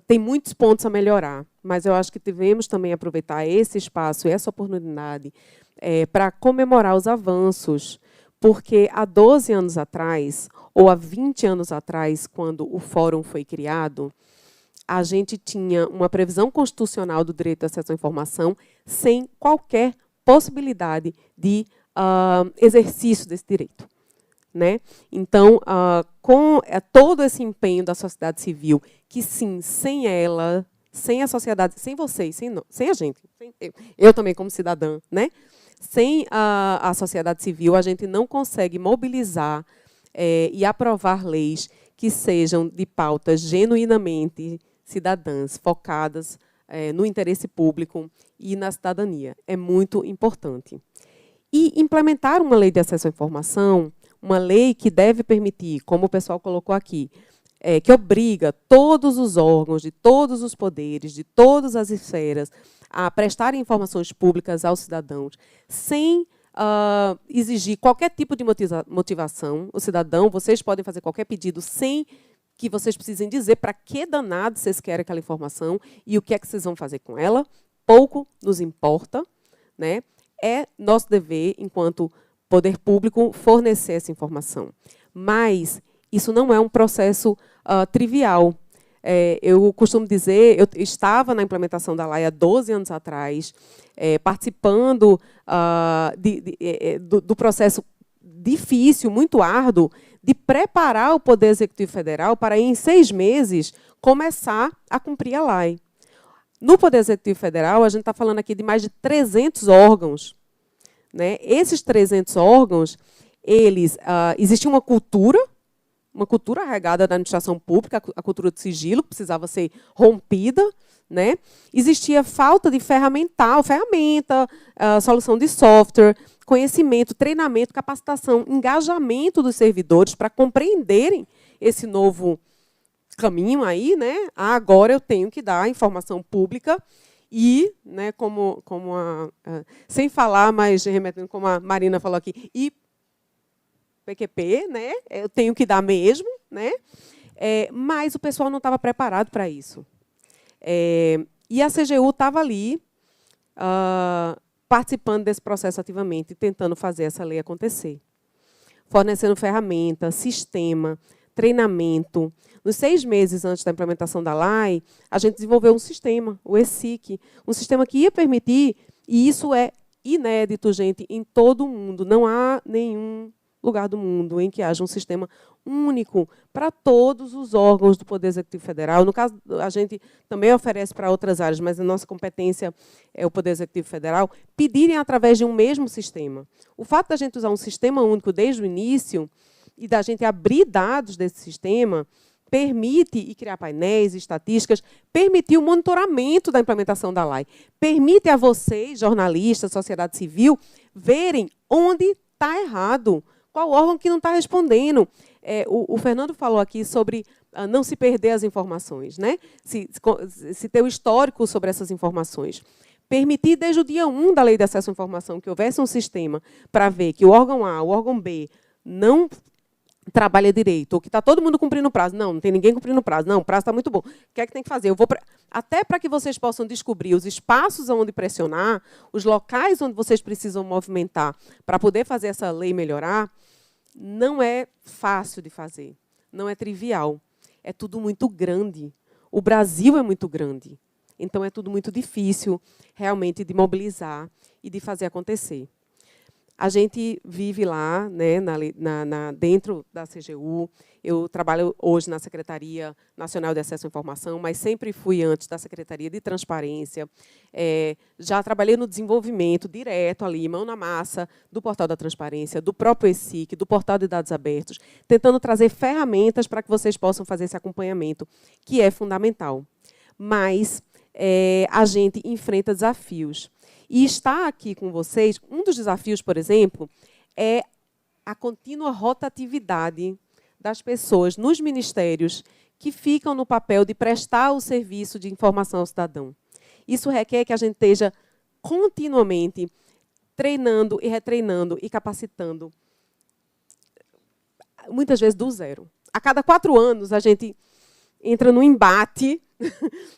tem muitos pontos a melhorar, mas eu acho que devemos também aproveitar esse espaço e essa oportunidade para comemorar os avanços, porque há 12 anos atrás, ou há 20 anos atrás, quando o Fórum foi criado, a gente tinha uma previsão constitucional do direito de acesso à informação sem qualquer possibilidade de exercício desse direito, né? Então, com todo esse empenho da sociedade civil, que sim, sem ela, sem a sociedade, sem vocês, sem a gente, eu também como cidadã, né? Sem a sociedade civil, a gente não consegue mobilizar e aprovar leis que sejam de pautas genuinamente cidadãs, focadas no interesse público e na cidadania. É muito importante. E implementar uma lei de acesso à informação, uma lei que deve permitir, como o pessoal colocou aqui, que obriga todos os órgãos, de todos os poderes, de todas as esferas, a prestarem informações públicas aos cidadãos, sem exigir qualquer tipo de motivação. O cidadão, vocês podem fazer qualquer pedido sem que vocês precisem dizer para que danado vocês querem aquela informação e o que é que vocês vão fazer com ela. Pouco nos importa, né? É nosso dever, enquanto poder público, fornecer essa informação. Mas isso não é um processo trivial. Eu costumo dizer, eu estava na implementação da lei há 12 anos atrás, participando do processo difícil, muito árduo, de preparar o Poder Executivo Federal para, em 6 meses, começar a cumprir a lei. No Poder Executivo Federal, a gente está falando aqui de mais de 300 órgãos, né? Esses 300 órgãos, existe uma cultura regada da administração pública, a cultura de sigilo, que precisava ser rompida, né? Existia falta de ferramenta, solução de software, conhecimento, treinamento, capacitação, engajamento dos servidores para compreenderem esse novo caminho aí, né? Agora eu tenho que dar informação pública e, né, sem falar, mas remetendo como a Marina falou aqui, e PQP, né? Eu tenho que dar mesmo, né? Mas o pessoal não estava preparado para isso. E a CGU estava ali, participando desse processo ativamente, tentando fazer essa lei acontecer. Fornecendo ferramenta, sistema, treinamento. Nos 6 meses antes da implementação da lei, a gente desenvolveu um sistema, o ESIC, um sistema que ia permitir, e isso é inédito, gente, em todo o mundo. Não há nenhum lugar do mundo em que haja um sistema único para todos os órgãos do Poder Executivo Federal. No caso, a gente também oferece para outras áreas, mas a nossa competência é o Poder Executivo Federal, pedirem através de um mesmo sistema. O fato da gente usar um sistema único desde o início e da gente abrir dados desse sistema permite, e criar painéis, estatísticas, permitir o monitoramento da implementação da lei. Permite a vocês, jornalistas, sociedade civil, verem onde está errado, qual órgão que não está respondendo. O Fernando falou aqui sobre não se perder as informações, né? Se ter o histórico sobre essas informações. Permitir, desde o dia 1 da Lei de Acesso à Informação, que houvesse um sistema para ver que o órgão A, o órgão B, não trabalha direito, ou que está todo mundo cumprindo o prazo. Não tem ninguém cumprindo o prazo. Não, o prazo está muito bom. O que é que tem que fazer? Até para que vocês possam descobrir os espaços onde pressionar, os locais onde vocês precisam movimentar para poder fazer essa lei melhorar, não é fácil de fazer. Não é trivial. É tudo muito grande. O Brasil é muito grande. Então, é tudo muito difícil, realmente, de mobilizar e de fazer acontecer. A gente vive lá, né, dentro da CGU. Eu trabalho hoje na Secretaria Nacional de Acesso à Informação, mas sempre fui antes da Secretaria de Transparência. Já trabalhei no desenvolvimento direto ali, mão na massa, do Portal da Transparência, do próprio ESIC, do Portal de Dados Abertos, tentando trazer ferramentas para que vocês possam fazer esse acompanhamento, que é fundamental. Mas a gente enfrenta desafios. E estar aqui com vocês, um dos desafios, por exemplo, é a contínua rotatividade das pessoas nos ministérios que ficam no papel de prestar o serviço de informação ao cidadão. Isso requer que a gente esteja continuamente treinando e retreinando e capacitando, muitas vezes do zero. A cada 4 anos, a gente entra no embate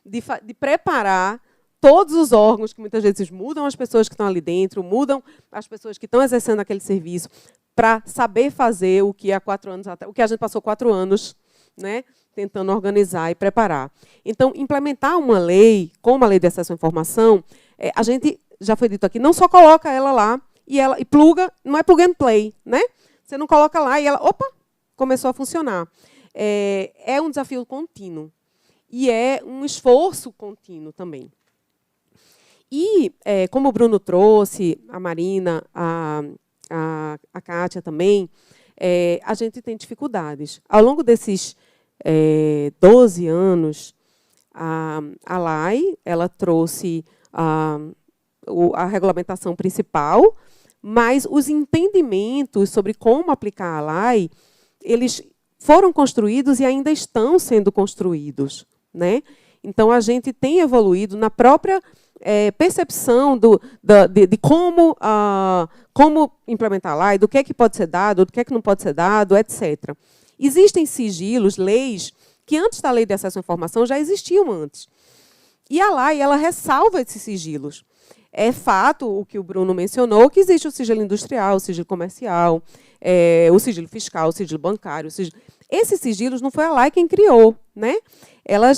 de preparar todos os órgãos, que muitas vezes mudam as pessoas que estão ali dentro, mudam as pessoas que estão exercendo aquele serviço, para saber fazer o que há 4 anos atrás, o que a gente passou 4 anos, né, tentando organizar e preparar. Então, implementar uma lei, como a Lei de Acesso à Informação, a gente, já foi dito aqui, não só coloca ela lá e pluga, não é plug and play, né? Você não coloca lá e ela, opa, começou a funcionar. É um desafio contínuo e é um esforço contínuo também. E, como o Bruno trouxe, a Marina, a Kátia também, a gente tem dificuldades. Ao longo desses 12 anos, a LAI ela trouxe a regulamentação principal, mas os entendimentos sobre como aplicar a LAI, eles foram construídos e ainda estão sendo construídos, né? Então, a gente tem evoluído na própria percepção de como implementar a LAI, do que é que pode ser dado, do que é que não pode ser dado, etc. Existem sigilos, leis, que antes da Lei de Acesso à Informação já existiam antes. E a LAI, ela ressalva esses sigilos. É fato, o que o Bruno mencionou, que existe o sigilo industrial, o sigilo comercial, o sigilo fiscal, o sigilo bancário. Esses sigilos não foi a LAI quem criou, né?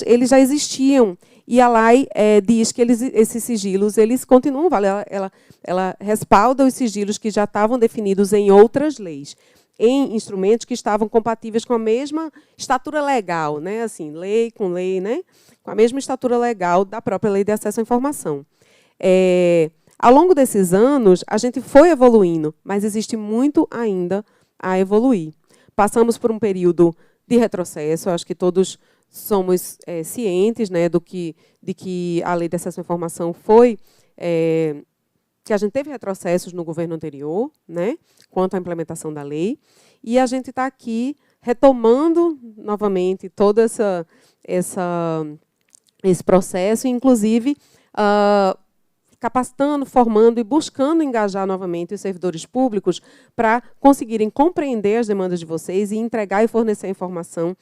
Eles já existiam. E a LAI diz que esses sigilos eles continuam valendo. Ela respalda os sigilos que já estavam definidos em outras leis, em instrumentos que estavam compatíveis com a mesma estatura legal, né? Assim, lei com lei, né? Com a mesma estatura legal da própria Lei de Acesso à Informação. Ao longo desses anos, a gente foi evoluindo, mas existe muito ainda a evoluir. Passamos por um período de retrocesso, acho que todos somos cientes, né, de que a Lei de Acesso à Informação foi... que a gente teve retrocessos no governo anterior, né, quanto à implementação da lei, e a gente está aqui retomando novamente todo esse processo, inclusive capacitando, formando e buscando engajar novamente os servidores públicos para conseguirem compreender as demandas de vocês e entregar e fornecer a informação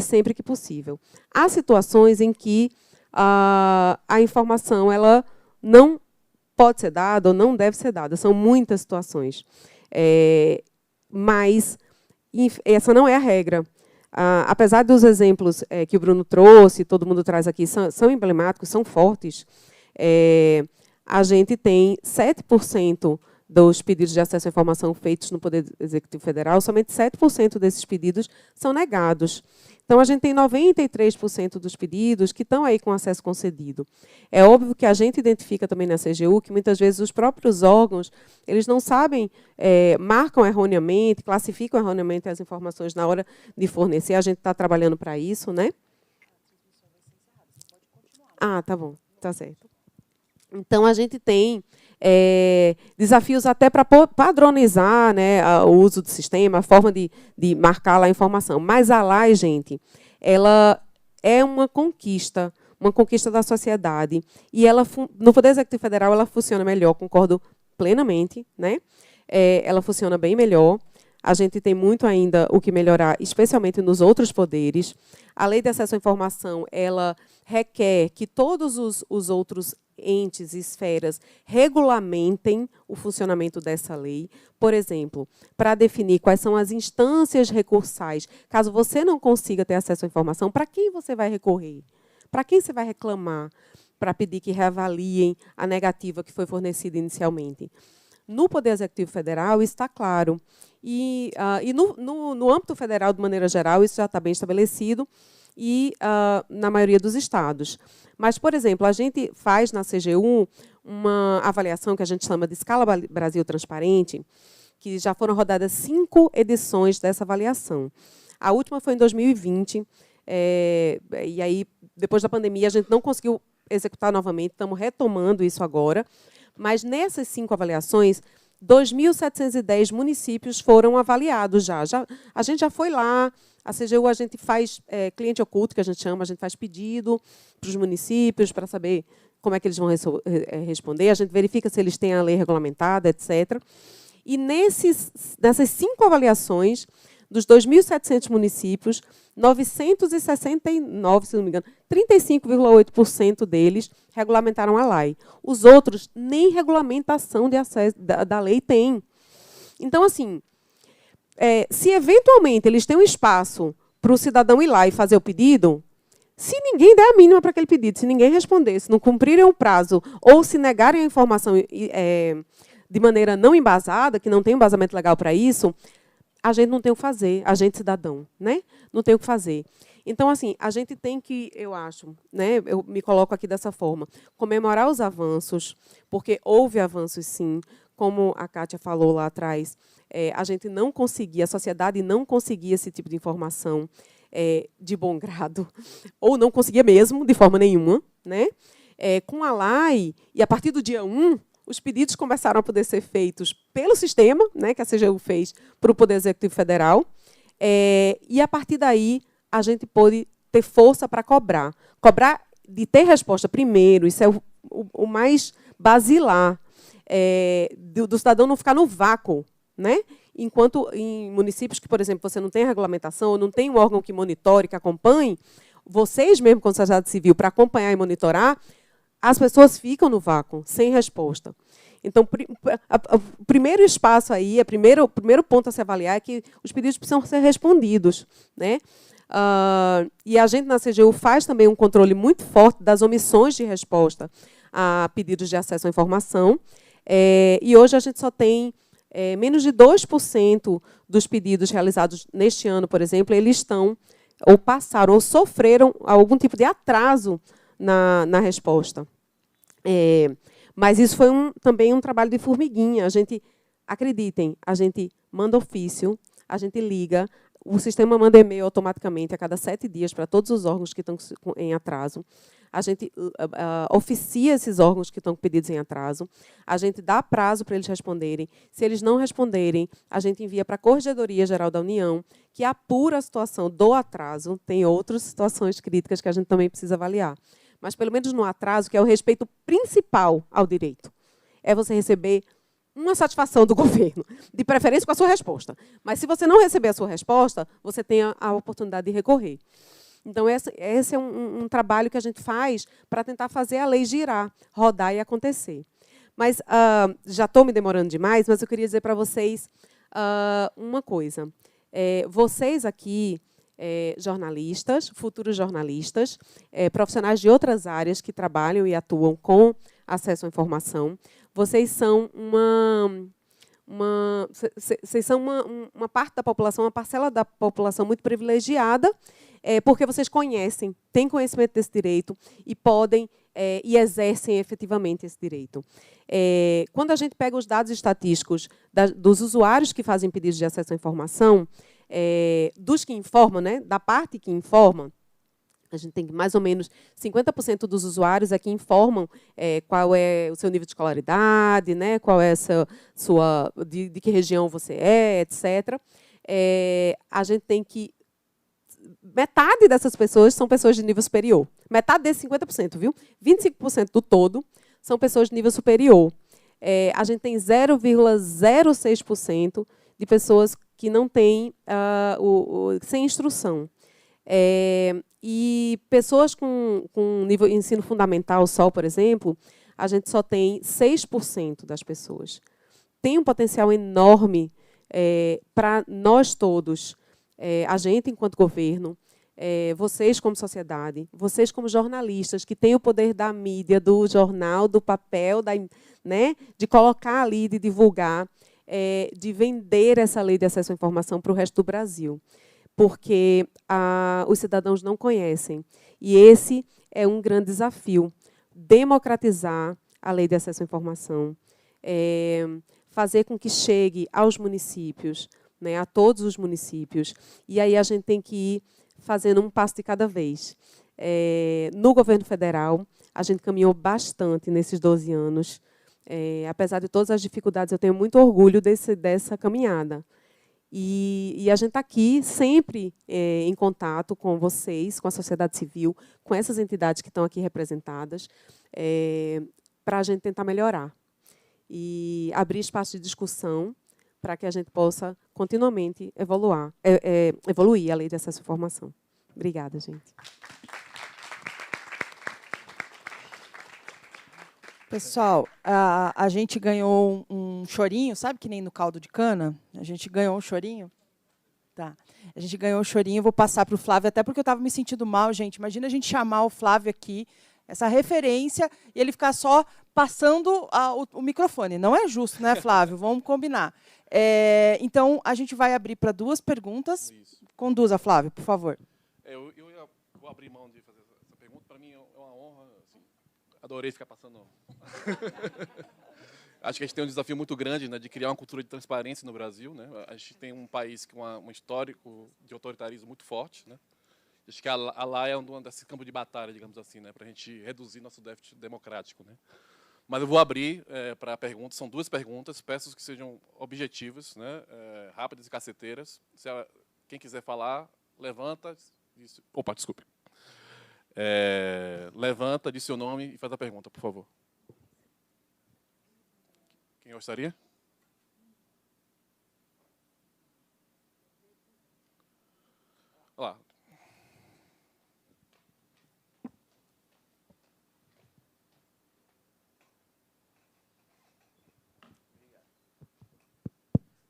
sempre que possível. Há situações em que a informação ela não pode ser dada ou não deve ser dada. São muitas situações. Mas essa não é a regra. Apesar dos exemplos que o Bruno trouxe, todo mundo traz aqui, são emblemáticos, são fortes, a gente tem 7% dos pedidos de acesso à informação feitos no Poder Executivo Federal, somente 7% desses pedidos são negados. Então, a gente tem 93% dos pedidos que estão aí com acesso concedido. É óbvio que a gente identifica também na CGU que, muitas vezes, os próprios órgãos eles não sabem, marcam erroneamente, classificam erroneamente as informações na hora de fornecer. A gente está trabalhando para isso, né? Ah, tá bom, tá certo. Então, a gente tem desafios até para padronizar, né, o uso do sistema, a forma de marcar lá a informação. Mas a LAI, gente, ela é uma conquista da sociedade. E ela, no Poder Executivo Federal ela funciona melhor, concordo plenamente, né? Ela funciona bem melhor. A gente tem muito ainda o que melhorar, especialmente nos outros poderes. A Lei de Acesso à Informação ela requer que todos os outros entes e esferas regulamentem o funcionamento dessa lei. Por exemplo, para definir quais são as instâncias recursais. Caso você não consiga ter acesso à informação, para quem você vai recorrer? Para quem você vai reclamar para pedir que reavaliem a negativa que foi fornecida inicialmente? No Poder Executivo Federal, isso está claro. E no âmbito federal, de maneira geral, isso já está bem estabelecido, e na maioria dos estados. Mas, por exemplo, a gente faz na CGU uma avaliação que a gente chama de Escala Brasil Transparente, que já foram rodadas 5 edições dessa avaliação. A última foi em 2020, e aí, depois da pandemia, a gente não conseguiu executar novamente, estamos retomando isso agora. Mas, nessas 5 avaliações, 2.710 municípios foram avaliados já. A gente já foi lá, a CGU a gente faz cliente oculto, que a gente chama, a gente faz pedido para os municípios para saber como é que eles vão responder, a gente verifica se eles têm a lei regulamentada, etc. E nessas 5 avaliações, dos 2.700 municípios, 969, se não me engano, 35,8% deles regulamentaram a lei. Os outros, nem regulamentação de acesso da lei têm. Então, assim, se eventualmente eles têm um espaço para o cidadão ir lá e fazer o pedido, se ninguém der a mínima para aquele pedido, se ninguém responder, se não cumprirem o prazo, ou se negarem a informação de maneira não embasada, que não tem embasamento legal para isso, a gente não tem o que fazer, a gente cidadão, né? Não tem o que fazer. Então, assim, a gente tem que, eu acho, né, eu me coloco aqui dessa forma, comemorar os avanços, porque houve avanços, sim, como a Kátia falou lá atrás, a gente não conseguia, a sociedade não conseguia esse tipo de informação de bom grado, ou não conseguia mesmo, de forma nenhuma, né? Com a LAI, e a partir do dia 1, os pedidos começaram a poder ser feitos pelo sistema, né, que a CGU fez para o Poder Executivo Federal, e, a partir daí, a gente pôde ter força para cobrar. Cobrar de ter resposta primeiro, isso é o mais basilar, do cidadão não ficar no vácuo, né? Enquanto em municípios que, por exemplo, você não tem regulamentação, ou não tem um órgão que monitore, que acompanhe, vocês mesmo, como sociedade civil, para acompanhar e monitorar, as pessoas ficam no vácuo, sem resposta. Então, o primeiro espaço aí, o primeiro ponto a se avaliar é que os pedidos precisam ser respondidos, né? E a gente, na CGU, faz também um controle muito forte das omissões de resposta a pedidos de acesso à informação. E hoje a gente só tem menos de 2% dos pedidos realizados neste ano, por exemplo, eles estão, ou passaram, ou sofreram algum tipo de atraso na resposta. Mas isso foi também um trabalho de formiguinha. A gente, acreditem, a gente manda ofício, a gente liga, o sistema manda e-mail automaticamente a cada 7 dias para todos os órgãos que estão em atraso. A gente oficia esses órgãos que estão com pedidos em atraso. A gente dá prazo para eles responderem. Se eles não responderem, a gente envia para a Corregedoria Geral da União, que apura a situação do atraso. Tem outras situações críticas que a gente também precisa avaliar. Mas, pelo menos no atraso, que é o respeito principal ao direito, é você receber uma satisfação do governo, de preferência com a sua resposta. Mas, se você não receber a sua resposta, você tem a oportunidade de recorrer. Então, esse é um trabalho que a gente faz para tentar fazer a lei girar, rodar e acontecer. Mas, já estou me demorando demais, mas eu queria dizer para vocês uma coisa. Vocês aqui, jornalistas, futuros jornalistas, profissionais de outras áreas que trabalham e atuam com acesso à informação, vocês são uma parte da população, uma parcela da população muito privilegiada, porque vocês conhecem, têm conhecimento desse direito e podem e exercem efetivamente esse direito. Quando a gente pega os dados estatísticos dos usuários que fazem pedidos de acesso à informação, dos que informam, né, da parte que informa, a gente tem mais ou menos 50% dos usuários aqui informam qual é o seu nível de escolaridade, né, qual é de que região você é, etc. A gente tem que... Metade dessas pessoas são pessoas de nível superior. Metade desses 50%, viu? 25% do todo são pessoas de nível superior. A gente tem 0,06% de pessoas que não têm sem instrução. E pessoas com nível ensino fundamental só, por exemplo, a gente só tem 6% das pessoas. Tem um potencial enorme para nós todos, a gente enquanto governo, vocês como sociedade, vocês como jornalistas, que têm o poder da mídia, do jornal, do papel, né, de colocar ali, de divulgar, de vender essa lei de acesso à informação para o resto do Brasil. Porque os cidadãos não conhecem. E esse é um grande desafio. Democratizar a lei de acesso à informação, fazer com que chegue aos municípios, né, a todos os municípios. E aí a gente tem que ir fazendo um passo de cada vez. No governo federal, a gente caminhou bastante nesses 12 anos. Apesar de todas as dificuldades, eu tenho muito orgulho dessa caminhada. E a gente está aqui sempre em contato com vocês, com a sociedade civil, com essas entidades que estão aqui representadas, para a gente tentar melhorar. E abrir espaço de discussão para que a gente possa continuamente evoluir a lei de acesso à informação. Obrigada, gente. Pessoal, a gente ganhou um chorinho, sabe que nem no caldo de cana? A gente ganhou um chorinho. Tá. A gente ganhou um chorinho, eu vou passar para o Flávio, até porque eu estava me sentindo mal, gente. Imagina a gente chamar o Flávio aqui, essa referência, e ele ficar só passando o microfone. Não é justo, né, Flávio? Vamos combinar. Então, a gente vai abrir para 2 perguntas. Isso. Conduza, Flávio, por favor. Eu vou abrir mão de fazer essa pergunta. Para mim é uma honra. Assim, adorei ficar passando. Acho que a gente tem um desafio muito grande, né, de criar uma cultura de transparência no Brasil, né? A gente tem um país com um histórico de autoritarismo muito forte, né? Acho que a LAI é um desses campos de batalha, digamos assim, né, para a gente reduzir nosso déficit democrático, né? Mas eu vou abrir para perguntas. São 2 perguntas. Peço que sejam objetivas, né, rápidas e caceteiras. Quem quiser falar, levanta. Opa, desculpe. Levanta, diz seu nome e faz a pergunta, por favor. Quem gostaria? Olá.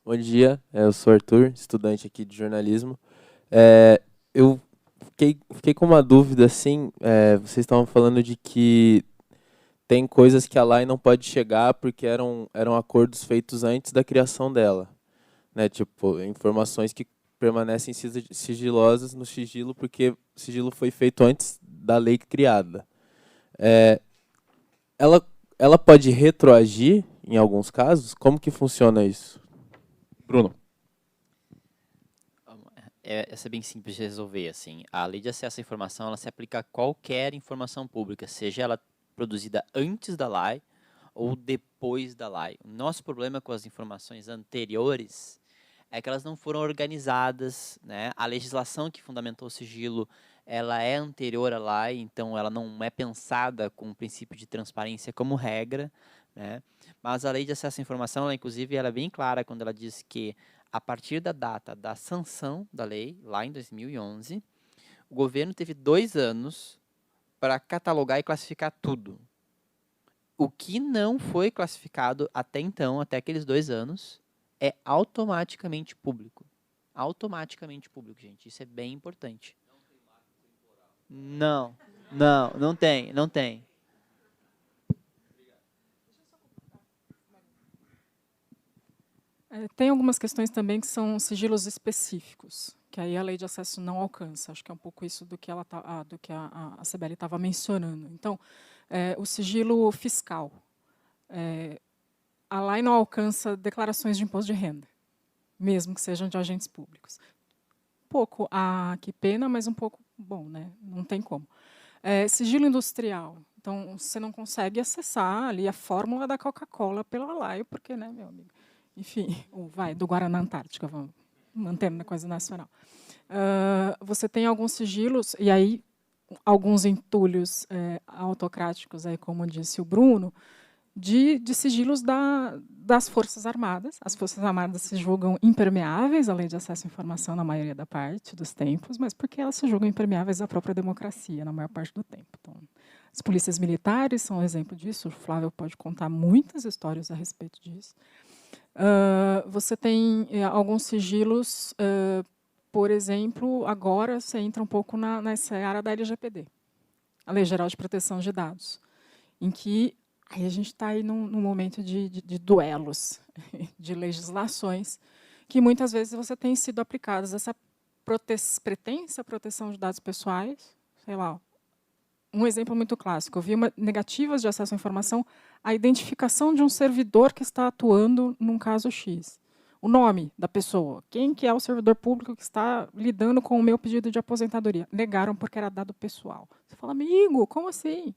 Bom dia, eu sou Arthur, estudante aqui de jornalismo. Eu fiquei com uma dúvida, assim, vocês estavam falando de que tem coisas que a LAI não pode chegar porque eram acordos feitos antes da criação dela, né? Tipo, informações que permanecem sigilosas no sigilo porque o sigilo foi feito antes da lei criada. Ela pode retroagir em alguns casos? Como que funciona isso? Bruno. Essa é bem simples de resolver. Assim. A lei de acesso à informação ela se aplica a qualquer informação pública, seja ela produzida antes da LAI ou depois da LAI. O nosso problema com as informações anteriores é que elas não foram organizadas, né? A legislação que fundamentou o sigilo ela é anterior à LAI, então ela não é pensada com o princípio de transparência como regra, né? Mas a lei de acesso à informação, ela, inclusive, ela é bem clara quando ela diz que, a partir da data da sanção da lei, lá em 2011, o governo teve 2 anos para catalogar e classificar tudo. O que não foi classificado até então, até aqueles 2 anos, é automaticamente público. Automaticamente público, gente. Isso é bem importante. Não tem, não tem. Tem algumas questões também que são sigilos específicos, que aí a lei de acesso não alcança. Acho que é um pouco isso do que a CBL estava mencionando. Então, o sigilo fiscal. A lei não alcança declarações de imposto de renda, mesmo que sejam de agentes públicos. Pouco que pena, mas um pouco bom, né? Não tem como. Sigilo industrial. Então, você não consegue acessar ali a fórmula da Coca-Cola pela lei, porque, né, meu amigo? Enfim, do Guaraná Antártica, vamos mantendo na coisa nacional. Você tem alguns sigilos, e aí alguns entulhos autocráticos, aí, como disse o Bruno, de sigilos das Forças Armadas. As Forças Armadas se julgam impermeáveis à lei de acesso à informação na maioria da parte dos tempos, mas porque elas se julgam impermeáveis à própria democracia na maior parte do tempo. Então, as polícias militares são um exemplo disso. O Flávio pode contar muitas histórias a respeito disso. Você tem alguns sigilos, por exemplo, agora você entra um pouco nessa área da LGPD, a Lei Geral de Proteção de Dados, em que aí a gente está aí num momento de duelos, de legislações, que muitas vezes você tem sido aplicadas essa pretensa proteção de dados pessoais, sei lá. Um exemplo muito clássico, eu vi negativas de acesso à informação, a identificação de um servidor que está atuando num caso X. O nome da pessoa, quem que é o servidor público que está lidando com o meu pedido de aposentadoria. Negaram porque era dado pessoal. Você fala, amigo, como assim?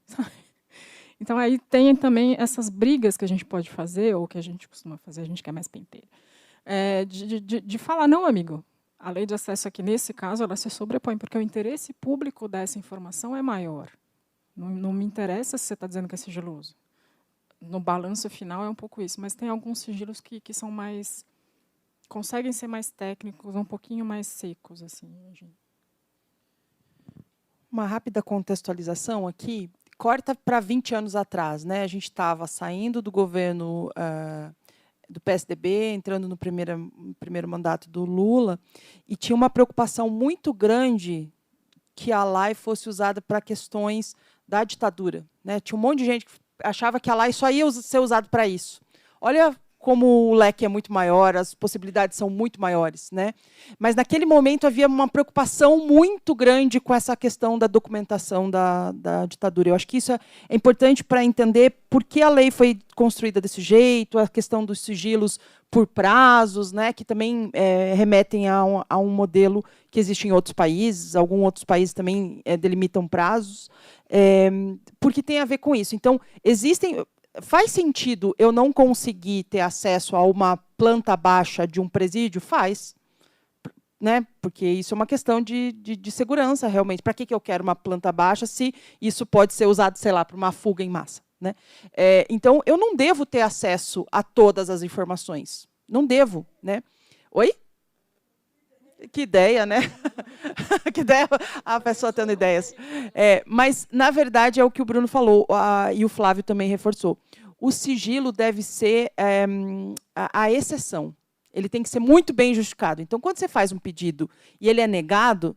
Então, aí tem também essas brigas que a gente pode fazer, ou que a gente costuma fazer, a gente quer mais penteiro, de falar, não, amigo, a lei de acesso aqui, nesse caso, ela se sobrepõe, porque o interesse público dessa informação é maior. Não me interessa se você está dizendo que é sigiloso. No balanço final é um pouco isso, mas tem alguns sigilos que são mais... conseguem ser mais técnicos, um pouquinho mais secos. Assim. Uma rápida contextualização aqui. Corta para 20 anos atrás. Né? A gente estava saindo do governo do PSDB, entrando no primeiro mandato do Lula, e tinha uma preocupação muito grande que a lei fosse usada para questões da ditadura, né? Tinha um monte de gente que achava que a lei só ia ser usada para isso. Olha como o leque é muito maior, as possibilidades são muito maiores, né? Mas, naquele momento, havia uma preocupação muito grande com essa questão da documentação da ditadura. Eu acho que isso é importante para entender por que a lei foi construída desse jeito, a questão dos sigilos por prazos, né, que também remetem a um modelo que existe em outros países, alguns outros países também delimitam prazos, porque tem a ver com isso. Então, faz sentido eu não conseguir ter acesso a uma planta baixa de um presídio? Faz. Né? Porque isso é uma questão de segurança, realmente. Para que eu quero uma planta baixa se isso pode ser usado, sei lá, para uma fuga em massa? Né? Então, eu não devo ter acesso a todas as informações. Não devo. Né? Oi? Que ideia, né? Que ideia, a pessoa tendo ideias. Mas, na verdade, é o que o Bruno falou, e o Flávio também reforçou. O sigilo deve ser a exceção. Ele tem que ser muito bem justificado. Então, quando você faz um pedido e ele é negado,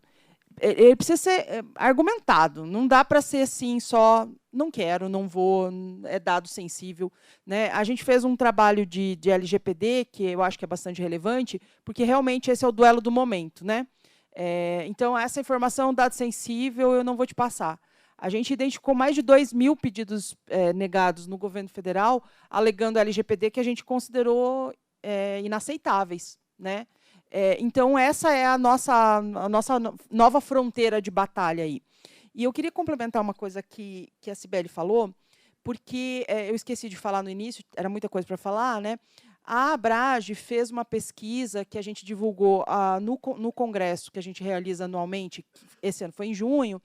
ele precisa ser argumentado. Não dá para ser assim só, não quero, não vou, é dado sensível. Né? A gente fez um trabalho de LGPD, que eu acho que é bastante relevante, porque realmente esse é o duelo do momento. Né? Então, essa informação, dado sensível, eu não vou te passar. A gente identificou mais de 2.000 pedidos negados no governo federal, alegando LGPD, que a gente considerou inaceitáveis. Né? Então, essa é a nossa nova fronteira de batalha aí. E eu queria complementar uma coisa que a Cibele falou, porque eu esqueci de falar no início, era muita coisa para falar, né? A Abrage fez uma pesquisa que a gente divulgou no congresso, que a gente realiza anualmente, esse ano foi em junho,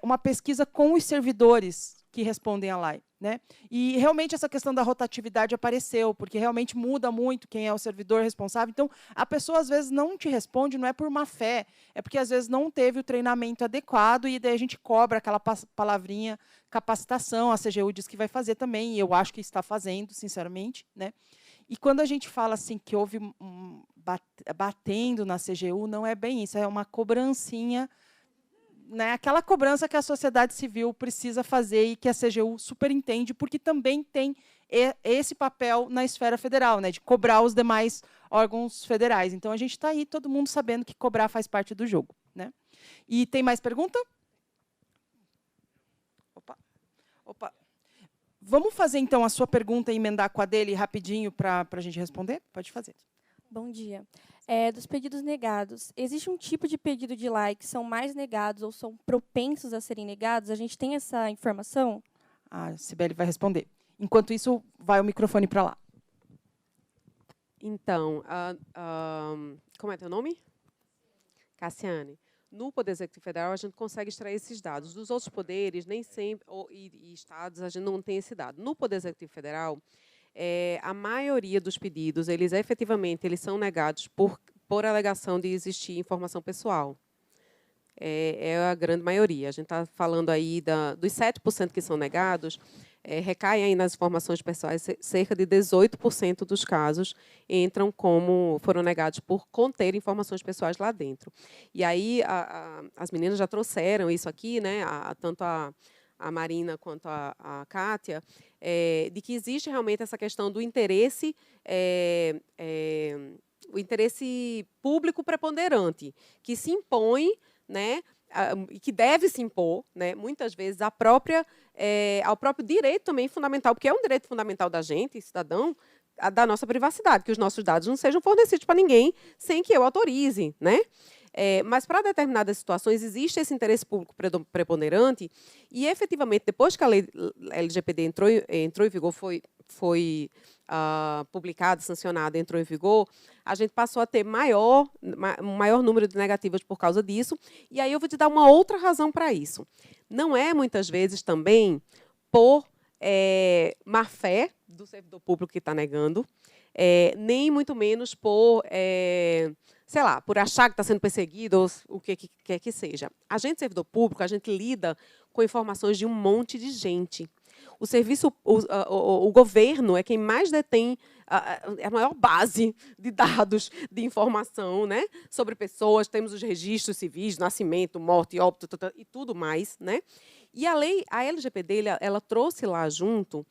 uma pesquisa com os servidores que respondem à lei. Né? E, realmente, essa questão da rotatividade apareceu, porque realmente muda muito quem é o servidor responsável. Então, a pessoa, às vezes, não te responde, não é por má fé, é porque, às vezes, não teve o treinamento adequado e daí a gente cobra aquela palavrinha capacitação, a CGU diz que vai fazer também, e eu acho que está fazendo, sinceramente. Né? E quando a gente fala assim que houve batendo na CGU, não é bem isso, é uma cobrancinha, né, aquela cobrança que a sociedade civil precisa fazer e que a CGU superentende, porque também tem esse papel na esfera federal, né, de cobrar os demais órgãos federais. Então, a gente está aí, todo mundo sabendo que cobrar faz parte do jogo. Né? E tem mais pergunta? Opa. Vamos fazer, então, a sua pergunta e emendar com a dele rapidinho para a gente responder? Pode fazer. Bom dia. Dos pedidos negados, existe um tipo de pedido de lei que são mais negados ou são propensos a serem negados? A gente tem essa informação? A Cibele vai responder. Enquanto isso, vai o microfone para lá. Então, como é teu nome? Cassiane. No Poder Executivo Federal, a gente consegue extrair esses dados. Dos outros poderes, nem sempre, e estados, a gente não tem esse dado. No Poder Executivo Federal, a maioria dos pedidos, eles são negados por alegação de existir informação pessoal. É a grande maioria. A gente está falando aí dos 7% que são negados, recaem aí nas informações pessoais, cerca de 18% dos casos foram negados por conter informações pessoais lá dentro. E aí as meninas já trouxeram isso aqui, né? Tanto a Marina quanto a Kátia, de que existe realmente essa questão do interesse, o interesse público preponderante, que se impõe, né, e que deve se impor, né, muitas vezes, ao próprio direito também fundamental, porque é um direito fundamental da gente, cidadão, da nossa privacidade, que os nossos dados não sejam fornecidos para ninguém sem que eu autorize, né? Mas, para determinadas situações, existe esse interesse público preponderante e, efetivamente, depois que a lei LGPD entrou em vigor, foi publicada, sancionada, entrou em vigor, a gente passou a ter um maior número de negativas por causa disso. E aí eu vou te dar uma outra razão para isso. Não é, muitas vezes, também por má fé do servidor público que está negando, nem muito menos por... sei lá, por achar que está sendo perseguido ou o que quer que seja. A gente, servidor público, a gente lida com informações de um monte de gente. o governo é quem mais detém a maior base de dados, de informação, né, sobre pessoas. Temos os registros civis, nascimento, morte, óbito e tudo mais, né? E a LGPD, ela trouxe lá junto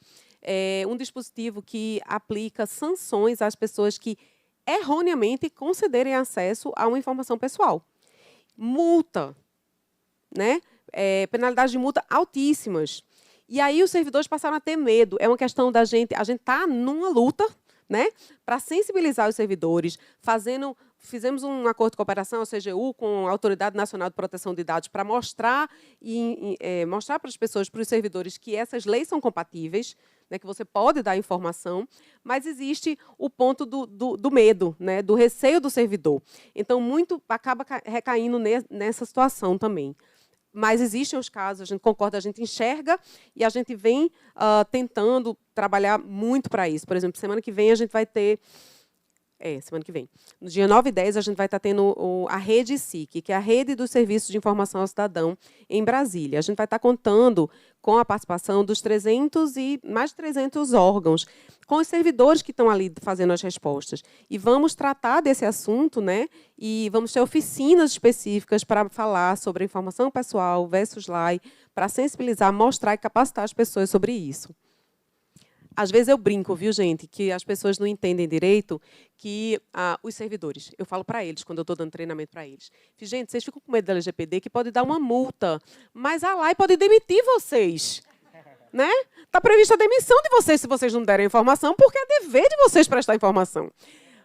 um dispositivo que aplica sanções às pessoas que erroneamente concederem acesso a uma informação pessoal. Multa, né? Penalidades de multa altíssimas. E aí os servidores passaram a ter medo. É uma questão da gente... A gente está numa luta, né, para sensibilizar os servidores. Fizemos um acordo de cooperação, a CGU, com a Autoridade Nacional de Proteção de Dados, para mostrar para as pessoas, para os servidores, que essas leis são compatíveis, né, que você pode dar informação, mas existe o ponto do medo, né, do receio do servidor. Então, muito acaba recaindo nessa situação também. Mas existem os casos, a gente concorda, a gente enxerga e a gente vem tentando trabalhar muito para isso. Por exemplo, semana que vem a gente vai ter... semana que vem. No dia 9 e 10, a gente vai estar tendo a Rede SIC, que é a Rede dos Serviços de Informação ao Cidadão, em Brasília. A gente vai estar contando com a participação dos mais de 300 órgãos, com os servidores que estão ali fazendo as respostas. E vamos tratar desse assunto, né? E vamos ter oficinas específicas para falar sobre a informação pessoal versus lei, para sensibilizar, mostrar e capacitar as pessoas sobre isso. Às vezes eu brinco, viu, gente, que as pessoas não entendem direito que os servidores, eu falo para eles, quando eu estou dando treinamento para eles, gente, vocês ficam com medo da LGPD, que pode dar uma multa, mas a lei pode demitir vocês. Né? Está prevista a demissão de vocês se vocês não derem informação, porque é dever de vocês prestar informação.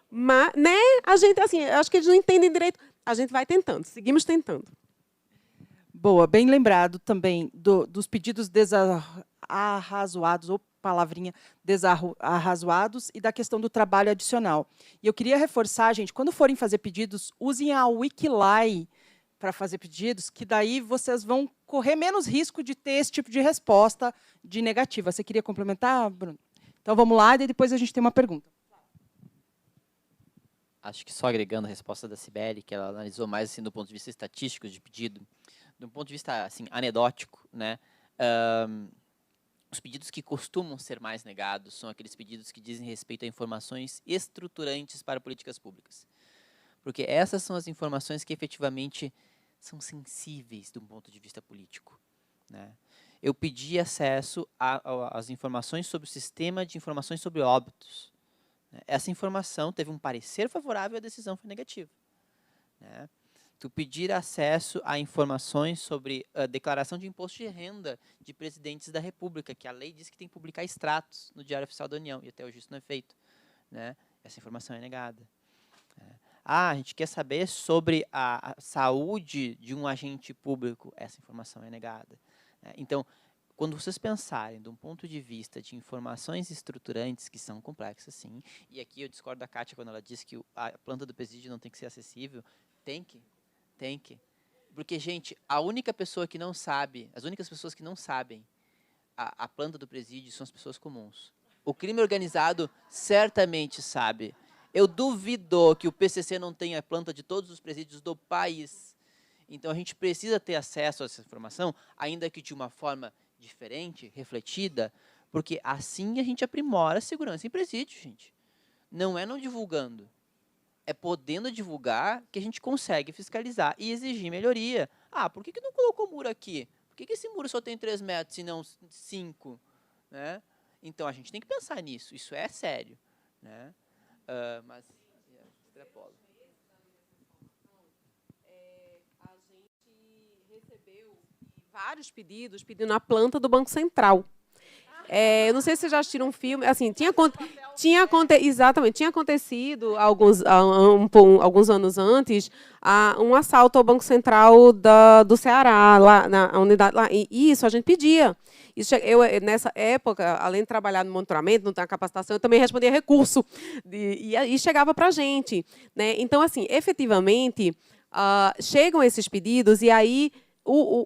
Mas, né, a gente, assim, acho que eles não entendem direito. A gente vai tentando, seguimos tentando. Boa, bem lembrado também dos pedidos desarrazoados, ou palavrinha, desarrazoados, e da questão do trabalho adicional. E eu queria reforçar, gente, quando forem fazer pedidos, usem a Wikilai para fazer pedidos, que daí vocês vão correr menos risco de ter esse tipo de resposta de negativa. Você queria complementar, Bruno? Então, vamos lá, e depois a gente tem uma pergunta. Acho que só agregando a resposta da Cibele, que ela analisou mais assim, do ponto de vista estatístico de pedido, do ponto de vista assim, anedótico, né? Os pedidos que costumam ser mais negados são aqueles pedidos que dizem respeito a informações estruturantes para políticas públicas. Porque essas são as informações que efetivamente são sensíveis do ponto de vista político, né? Eu pedi acesso às informações sobre o sistema de informações sobre óbitos. Essa informação teve um parecer favorável, a decisão foi negativa, né? Tu pedir acesso a informações sobre a declaração de imposto de renda de presidentes da República, que a lei diz que tem que publicar extratos no Diário Oficial da União, e até hoje isso não é feito, né? Essa informação é negada. A gente quer saber sobre a saúde de um agente público, essa informação é negada. Então, quando vocês pensarem de um ponto de vista de informações estruturantes, que são complexas, sim, e aqui eu discordo da Kátia quando ela diz que a planta do presídio não tem que ser acessível, tem que. Porque, gente, a única pessoa que não sabe, as únicas pessoas que não sabem a planta do presídio são as pessoas comuns. O crime organizado certamente sabe. Eu duvido que o PCC não tenha a planta de todos os presídios do país. Então, a gente precisa ter acesso a essa informação, ainda que de uma forma diferente, refletida, porque assim a gente aprimora a segurança em presídio, gente. Não é não divulgando. É podendo divulgar que a gente consegue fiscalizar e exigir melhoria. Por que não colocou muro aqui? Por que esse muro só tem 3 metros e não 5? Né? Então, a gente tem que pensar nisso. Isso é sério, né? Mas extrapola. A gente recebeu vários pedidos pedindo a planta do Banco Central. Eu não sei se vocês já assistiram um filme, assim, tinha acontecido alguns anos antes um assalto ao Banco Central do Ceará, lá na unidade lá, e isso a gente pedia. Eu, nessa época, além de trabalhar no monitoramento, não ter capacitação, eu também respondia recurso e chegava para a gente, né? Então, assim, efetivamente, chegam esses pedidos e aí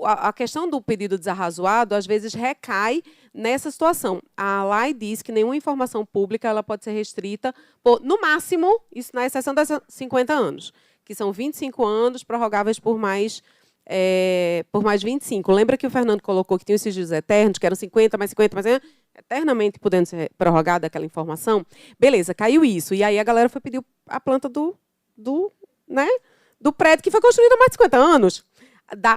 a questão do pedido desarrazoado, às vezes, recai nessa situação. A lei diz que nenhuma informação pública ela pode ser restrita por, no máximo, isso na exceção das 50 anos, que são 25 anos prorrogáveis por mais por mais 25. Lembra que o Fernando colocou que tinha os sigilos eternos, que eram 50, mais 50, mais 50, eternamente podendo ser prorrogada aquela informação? Beleza, caiu isso. E aí a galera foi pedir a planta do prédio que foi construído há mais de 50 anos.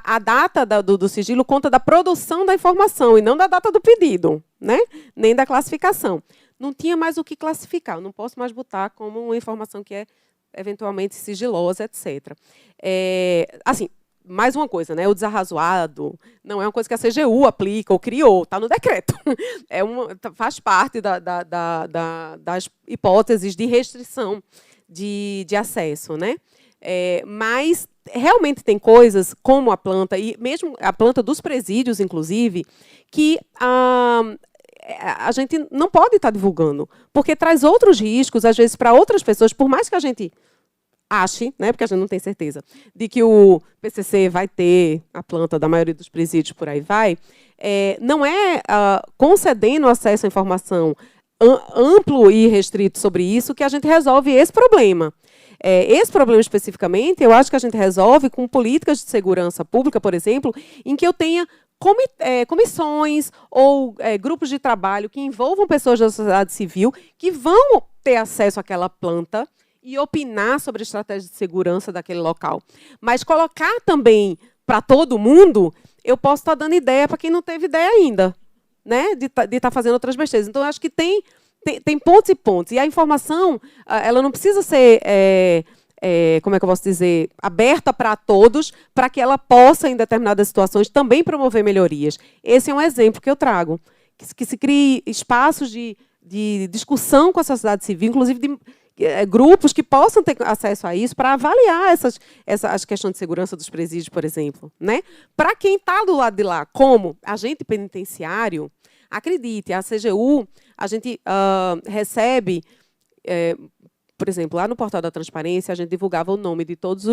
A data do sigilo conta da produção da informação e não da data do pedido, né? Nem da classificação. Não tinha mais o que classificar, eu não posso mais botar como uma informação que é eventualmente sigilosa, etc. Assim, mais uma coisa, né? O desarrazoado não é uma coisa que a CGU aplica ou criou, está no decreto. Faz parte das hipóteses de restrição de acesso, né? Mas realmente tem coisas como a planta, e mesmo a planta dos presídios, inclusive, que a gente não pode estar divulgando, porque traz outros riscos, às vezes, para outras pessoas, por mais que a gente ache, né, porque a gente não tem certeza, de que o PCC vai ter a planta da maioria dos presídios, por aí vai, não é concedendo acesso à informação amplo e restrito sobre isso que a gente resolve esse problema. Esse problema especificamente, eu acho que a gente resolve com políticas de segurança pública, por exemplo, em que eu tenha comissões ou grupos de trabalho que envolvam pessoas da sociedade civil que vão ter acesso àquela planta e opinar sobre a estratégia de segurança daquele local. Mas colocar também para todo mundo, eu posso estar dando ideia para quem não teve ideia ainda, né, de estar fazendo outras besteiras. Então, eu acho que tem pontos e pontos. E a informação, ela não precisa ser, como é que eu posso dizer, aberta para todos, para que ela possa, em determinadas situações, também promover melhorias. Esse é um exemplo que eu trago. Que se crie espaços de discussão com a sociedade civil, inclusive de grupos que possam ter acesso a isso para avaliar as questões de segurança dos presídios, por exemplo, né? Para quem está do lado de lá, como agente penitenciário, acredite, a CGU, a gente recebe, por exemplo, lá no Portal da Transparência, a gente divulgava o nome de todos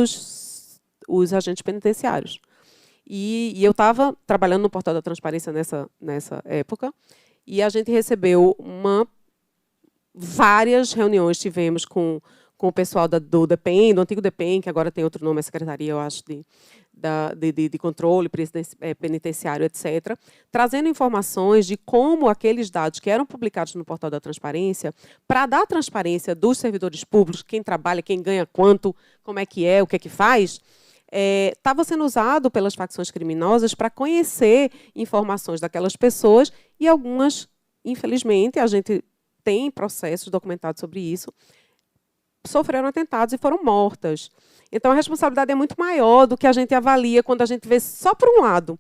os agentes penitenciários. E eu estava trabalhando no Portal da Transparência nessa época, e a gente recebeu várias reuniões, tivemos com o pessoal do DEPEN, do antigo DEPEN, que agora tem outro nome, a Secretaria, eu acho, de Controle Penitenciário, etc., trazendo informações de como aqueles dados que eram publicados no Portal da Transparência, para dar transparência dos servidores públicos, quem trabalha, quem ganha quanto, como é, o que faz, estava sendo usado pelas facções criminosas para conhecer informações daquelas pessoas e algumas, infelizmente, a gente tem processos documentados sobre isso, sofreram atentados e foram mortas. Então, a responsabilidade é muito maior do que a gente avalia quando a gente vê só por um lado.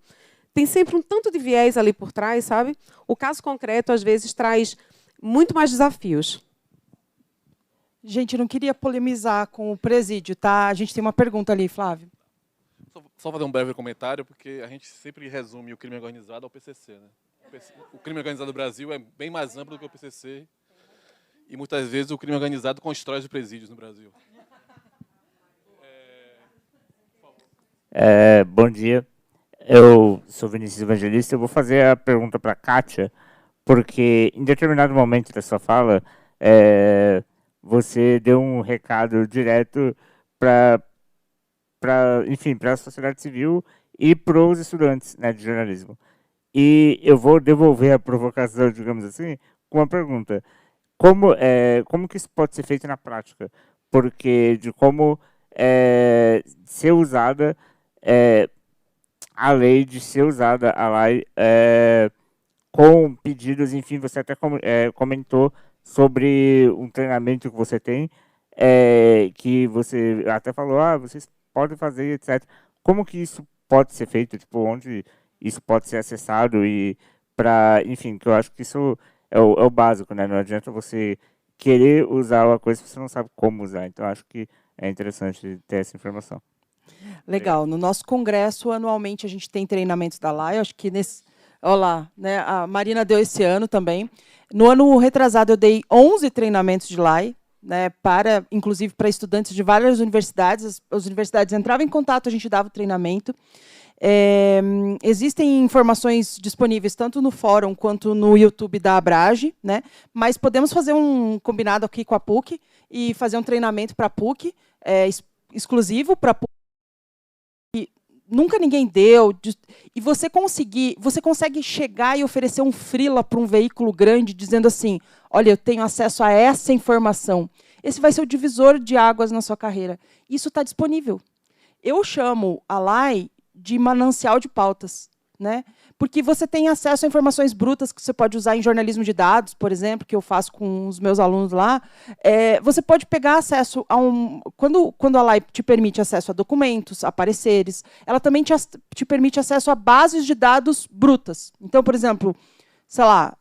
Tem sempre um tanto de viés ali por trás, sabe? O caso concreto, às vezes, traz muito mais desafios. Gente, eu não queria polemizar com o presídio, tá? A gente tem uma pergunta ali, Flávio. Só fazer um breve comentário, porque a gente sempre resume o crime organizado ao PCC, né? O crime organizado do Brasil é bem mais amplo do que o PCC, e muitas vezes o crime organizado constrói os presídios no Brasil. Bom dia, eu sou Vinícius Evangelista. Eu vou fazer a pergunta para a Kátia, porque em determinado momento da sua fala, você deu um recado direto para a sociedade civil e para os estudantes, né, de jornalismo. E eu vou devolver a provocação, digamos assim, com uma pergunta. Como que isso pode ser feito na prática? Porque de como ser usada a lei, de ser usada a lei com pedidos, enfim, você até comentou sobre um treinamento que você tem, que você até falou, vocês podem fazer, etc. Como que isso pode ser feito? Tipo, onde isso pode ser acessado e enfim, que eu acho que isso é o básico, né? Não adianta você querer usar uma coisa se você não sabe como usar. Então, acho que é interessante ter essa informação. Legal. No nosso congresso, anualmente, a gente tem treinamentos da LAI. Acho que olha lá, né? A Marina deu esse ano também. No ano retrasado, eu dei 11 treinamentos de LAI, né, inclusive para estudantes de várias universidades. As universidades entravam em contato, a gente dava o treinamento. Existem informações disponíveis tanto no fórum quanto no YouTube da Abrage, né? Mas podemos fazer um combinado aqui com a PUC e fazer um treinamento para a PUC, exclusivo para a PUC, nunca ninguém deu, e você consegue chegar e oferecer um freela para um veículo grande, dizendo assim, olha, eu tenho acesso a essa informação. Esse vai ser o divisor de águas na sua carreira. Isso está disponível. Eu chamo a LAI de manancial de pautas, né? Porque você tem acesso a informações brutas que você pode usar em jornalismo de dados, por exemplo, que eu faço com os meus alunos lá. Você pode pegar acesso a Quando a LAI te permite acesso a documentos, a pareceres, ela também te permite acesso a bases de dados brutas. Então, por exemplo, sei lá,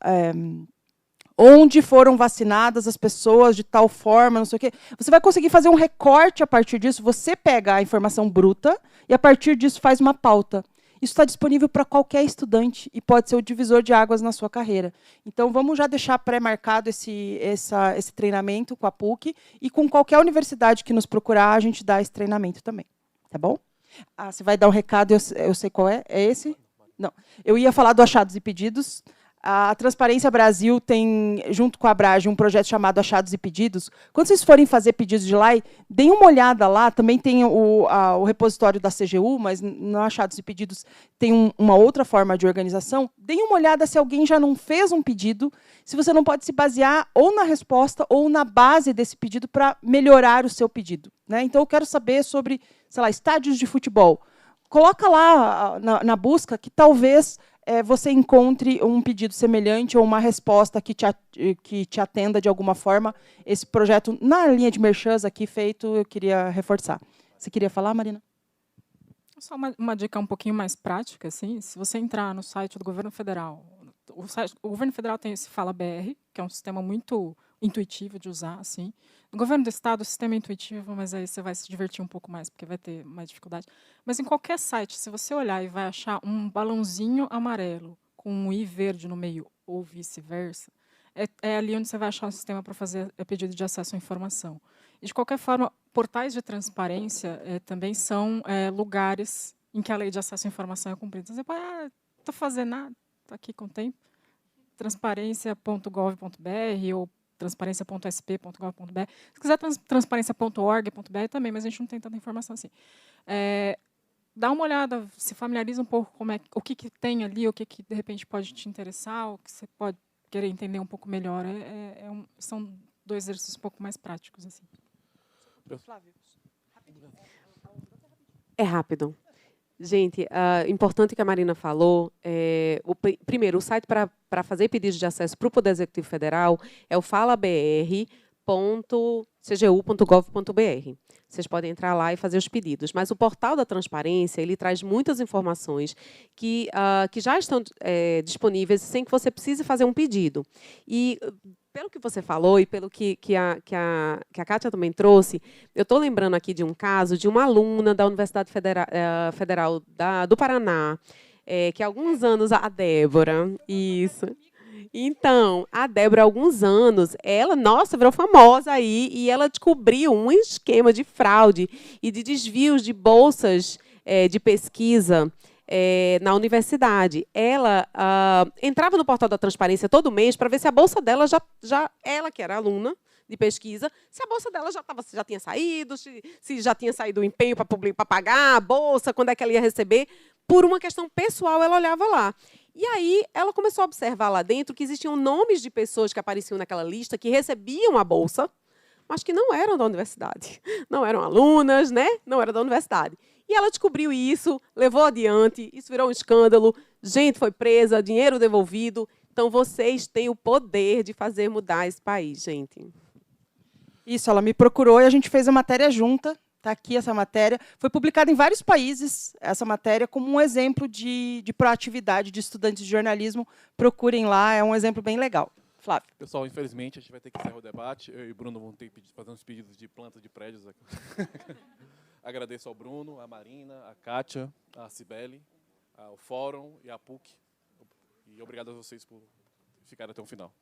onde foram vacinadas as pessoas de tal forma, não sei o quê. Você vai conseguir fazer um recorte a partir disso, você pega a informação bruta e, a partir disso, faz uma pauta. Isso está disponível para qualquer estudante e pode ser o divisor de águas na sua carreira. Então, vamos já deixar pré-marcado esse treinamento com a PUC e com qualquer universidade que nos procurar, a gente dá esse treinamento também. Tá bom? Você vai dar um recado, eu sei qual é. É esse? Não. Eu ia falar do Achados e Pedidos. A Transparência Brasil tem, junto com a Abrage, um projeto chamado Achados e Pedidos. Quando vocês forem fazer pedidos de LAI, deem uma olhada lá. Também tem o repositório da CGU, mas no Achados e Pedidos tem uma outra forma de organização. Deem uma olhada se alguém já não fez um pedido, se você não pode se basear ou na resposta ou na base desse pedido para melhorar o seu pedido, né? Então, eu quero saber sobre, sei lá, estádios de futebol. Coloca lá na busca que talvez você encontre um pedido semelhante ou uma resposta que te atenda de alguma forma. Esse projeto, na linha de merchans aqui feito, eu queria reforçar. Você queria falar, Marina? Só uma dica um pouquinho mais prática, assim, se você entrar no site do Governo Federal, o Governo Federal tem esse Fala BR, que é um sistema muito intuitivo de usar, assim. No Governo do Estado, o sistema é intuitivo, mas aí você vai se divertir um pouco mais, porque vai ter mais dificuldade. Mas em qualquer site, se você olhar e vai achar um balãozinho amarelo com um I verde no meio, ou vice-versa, é ali onde você vai achar o sistema para fazer pedido de acesso à informação. E, de qualquer forma, portais de transparência também são lugares em que a lei de acesso à informação é cumprida. Então, você pode, estou fazendo nada, estou aqui com o tempo. Transparência.gov.br ou transparência.sp.gov.br. Se quiser, transparência.org.br também, mas a gente não tem tanta informação assim. Dá uma olhada, se familiariza um pouco o que tem ali, o que de repente pode te interessar, o que você pode querer entender um pouco melhor. São dois exercícios um pouco mais práticos. Assim. É rápido. Gente, importante que a Marina falou, primeiro, o site para fazer pedidos de acesso para o Poder Executivo Federal é o falabr.cgu.gov.br. Vocês podem entrar lá e fazer os pedidos. Mas o portal da transparência, ele traz muitas informações que já estão disponíveis sem que você precise fazer um pedido. E, pelo que você falou e pelo que a Kátia também trouxe, eu estou lembrando aqui de um caso de uma aluna da Universidade Federal do Paraná, que há alguns anos, a Débora, isso. Então, a Débora, há alguns anos, ela, virou famosa aí, e ela descobriu um esquema de fraude e de desvios de bolsas de pesquisa na universidade. Ela entrava no portal da transparência todo mês para ver se a bolsa dela ela que era aluna de pesquisa, se a bolsa dela já tinha saído, se já tinha saído o empenho para pagar a bolsa, quando é que ela ia receber. Por uma questão pessoal, ela olhava lá. E aí ela começou a observar lá dentro que existiam nomes de pessoas que apareciam naquela lista que recebiam a bolsa, mas que não eram da universidade. Não eram alunas, né? Não eram da universidade. E ela descobriu isso, levou adiante, isso virou um escândalo, gente foi presa, dinheiro devolvido. Então, vocês têm o poder de fazer mudar esse país, gente. Isso, ela me procurou e a gente fez a matéria junta. Está aqui essa matéria. Foi publicada em vários países, essa matéria, como um exemplo de proatividade de estudantes de jornalismo. Procurem lá, é um exemplo bem legal. Flávio. Pessoal, infelizmente, a gente vai ter que encerrar o debate. Eu e o Bruno vamos ter que fazer uns pedidos de planta de prédios aqui. Agradeço ao Bruno, a Marina, a Kátia, a Cibele, ao Fórum e a PUC. E obrigado a vocês por ficarem até o final.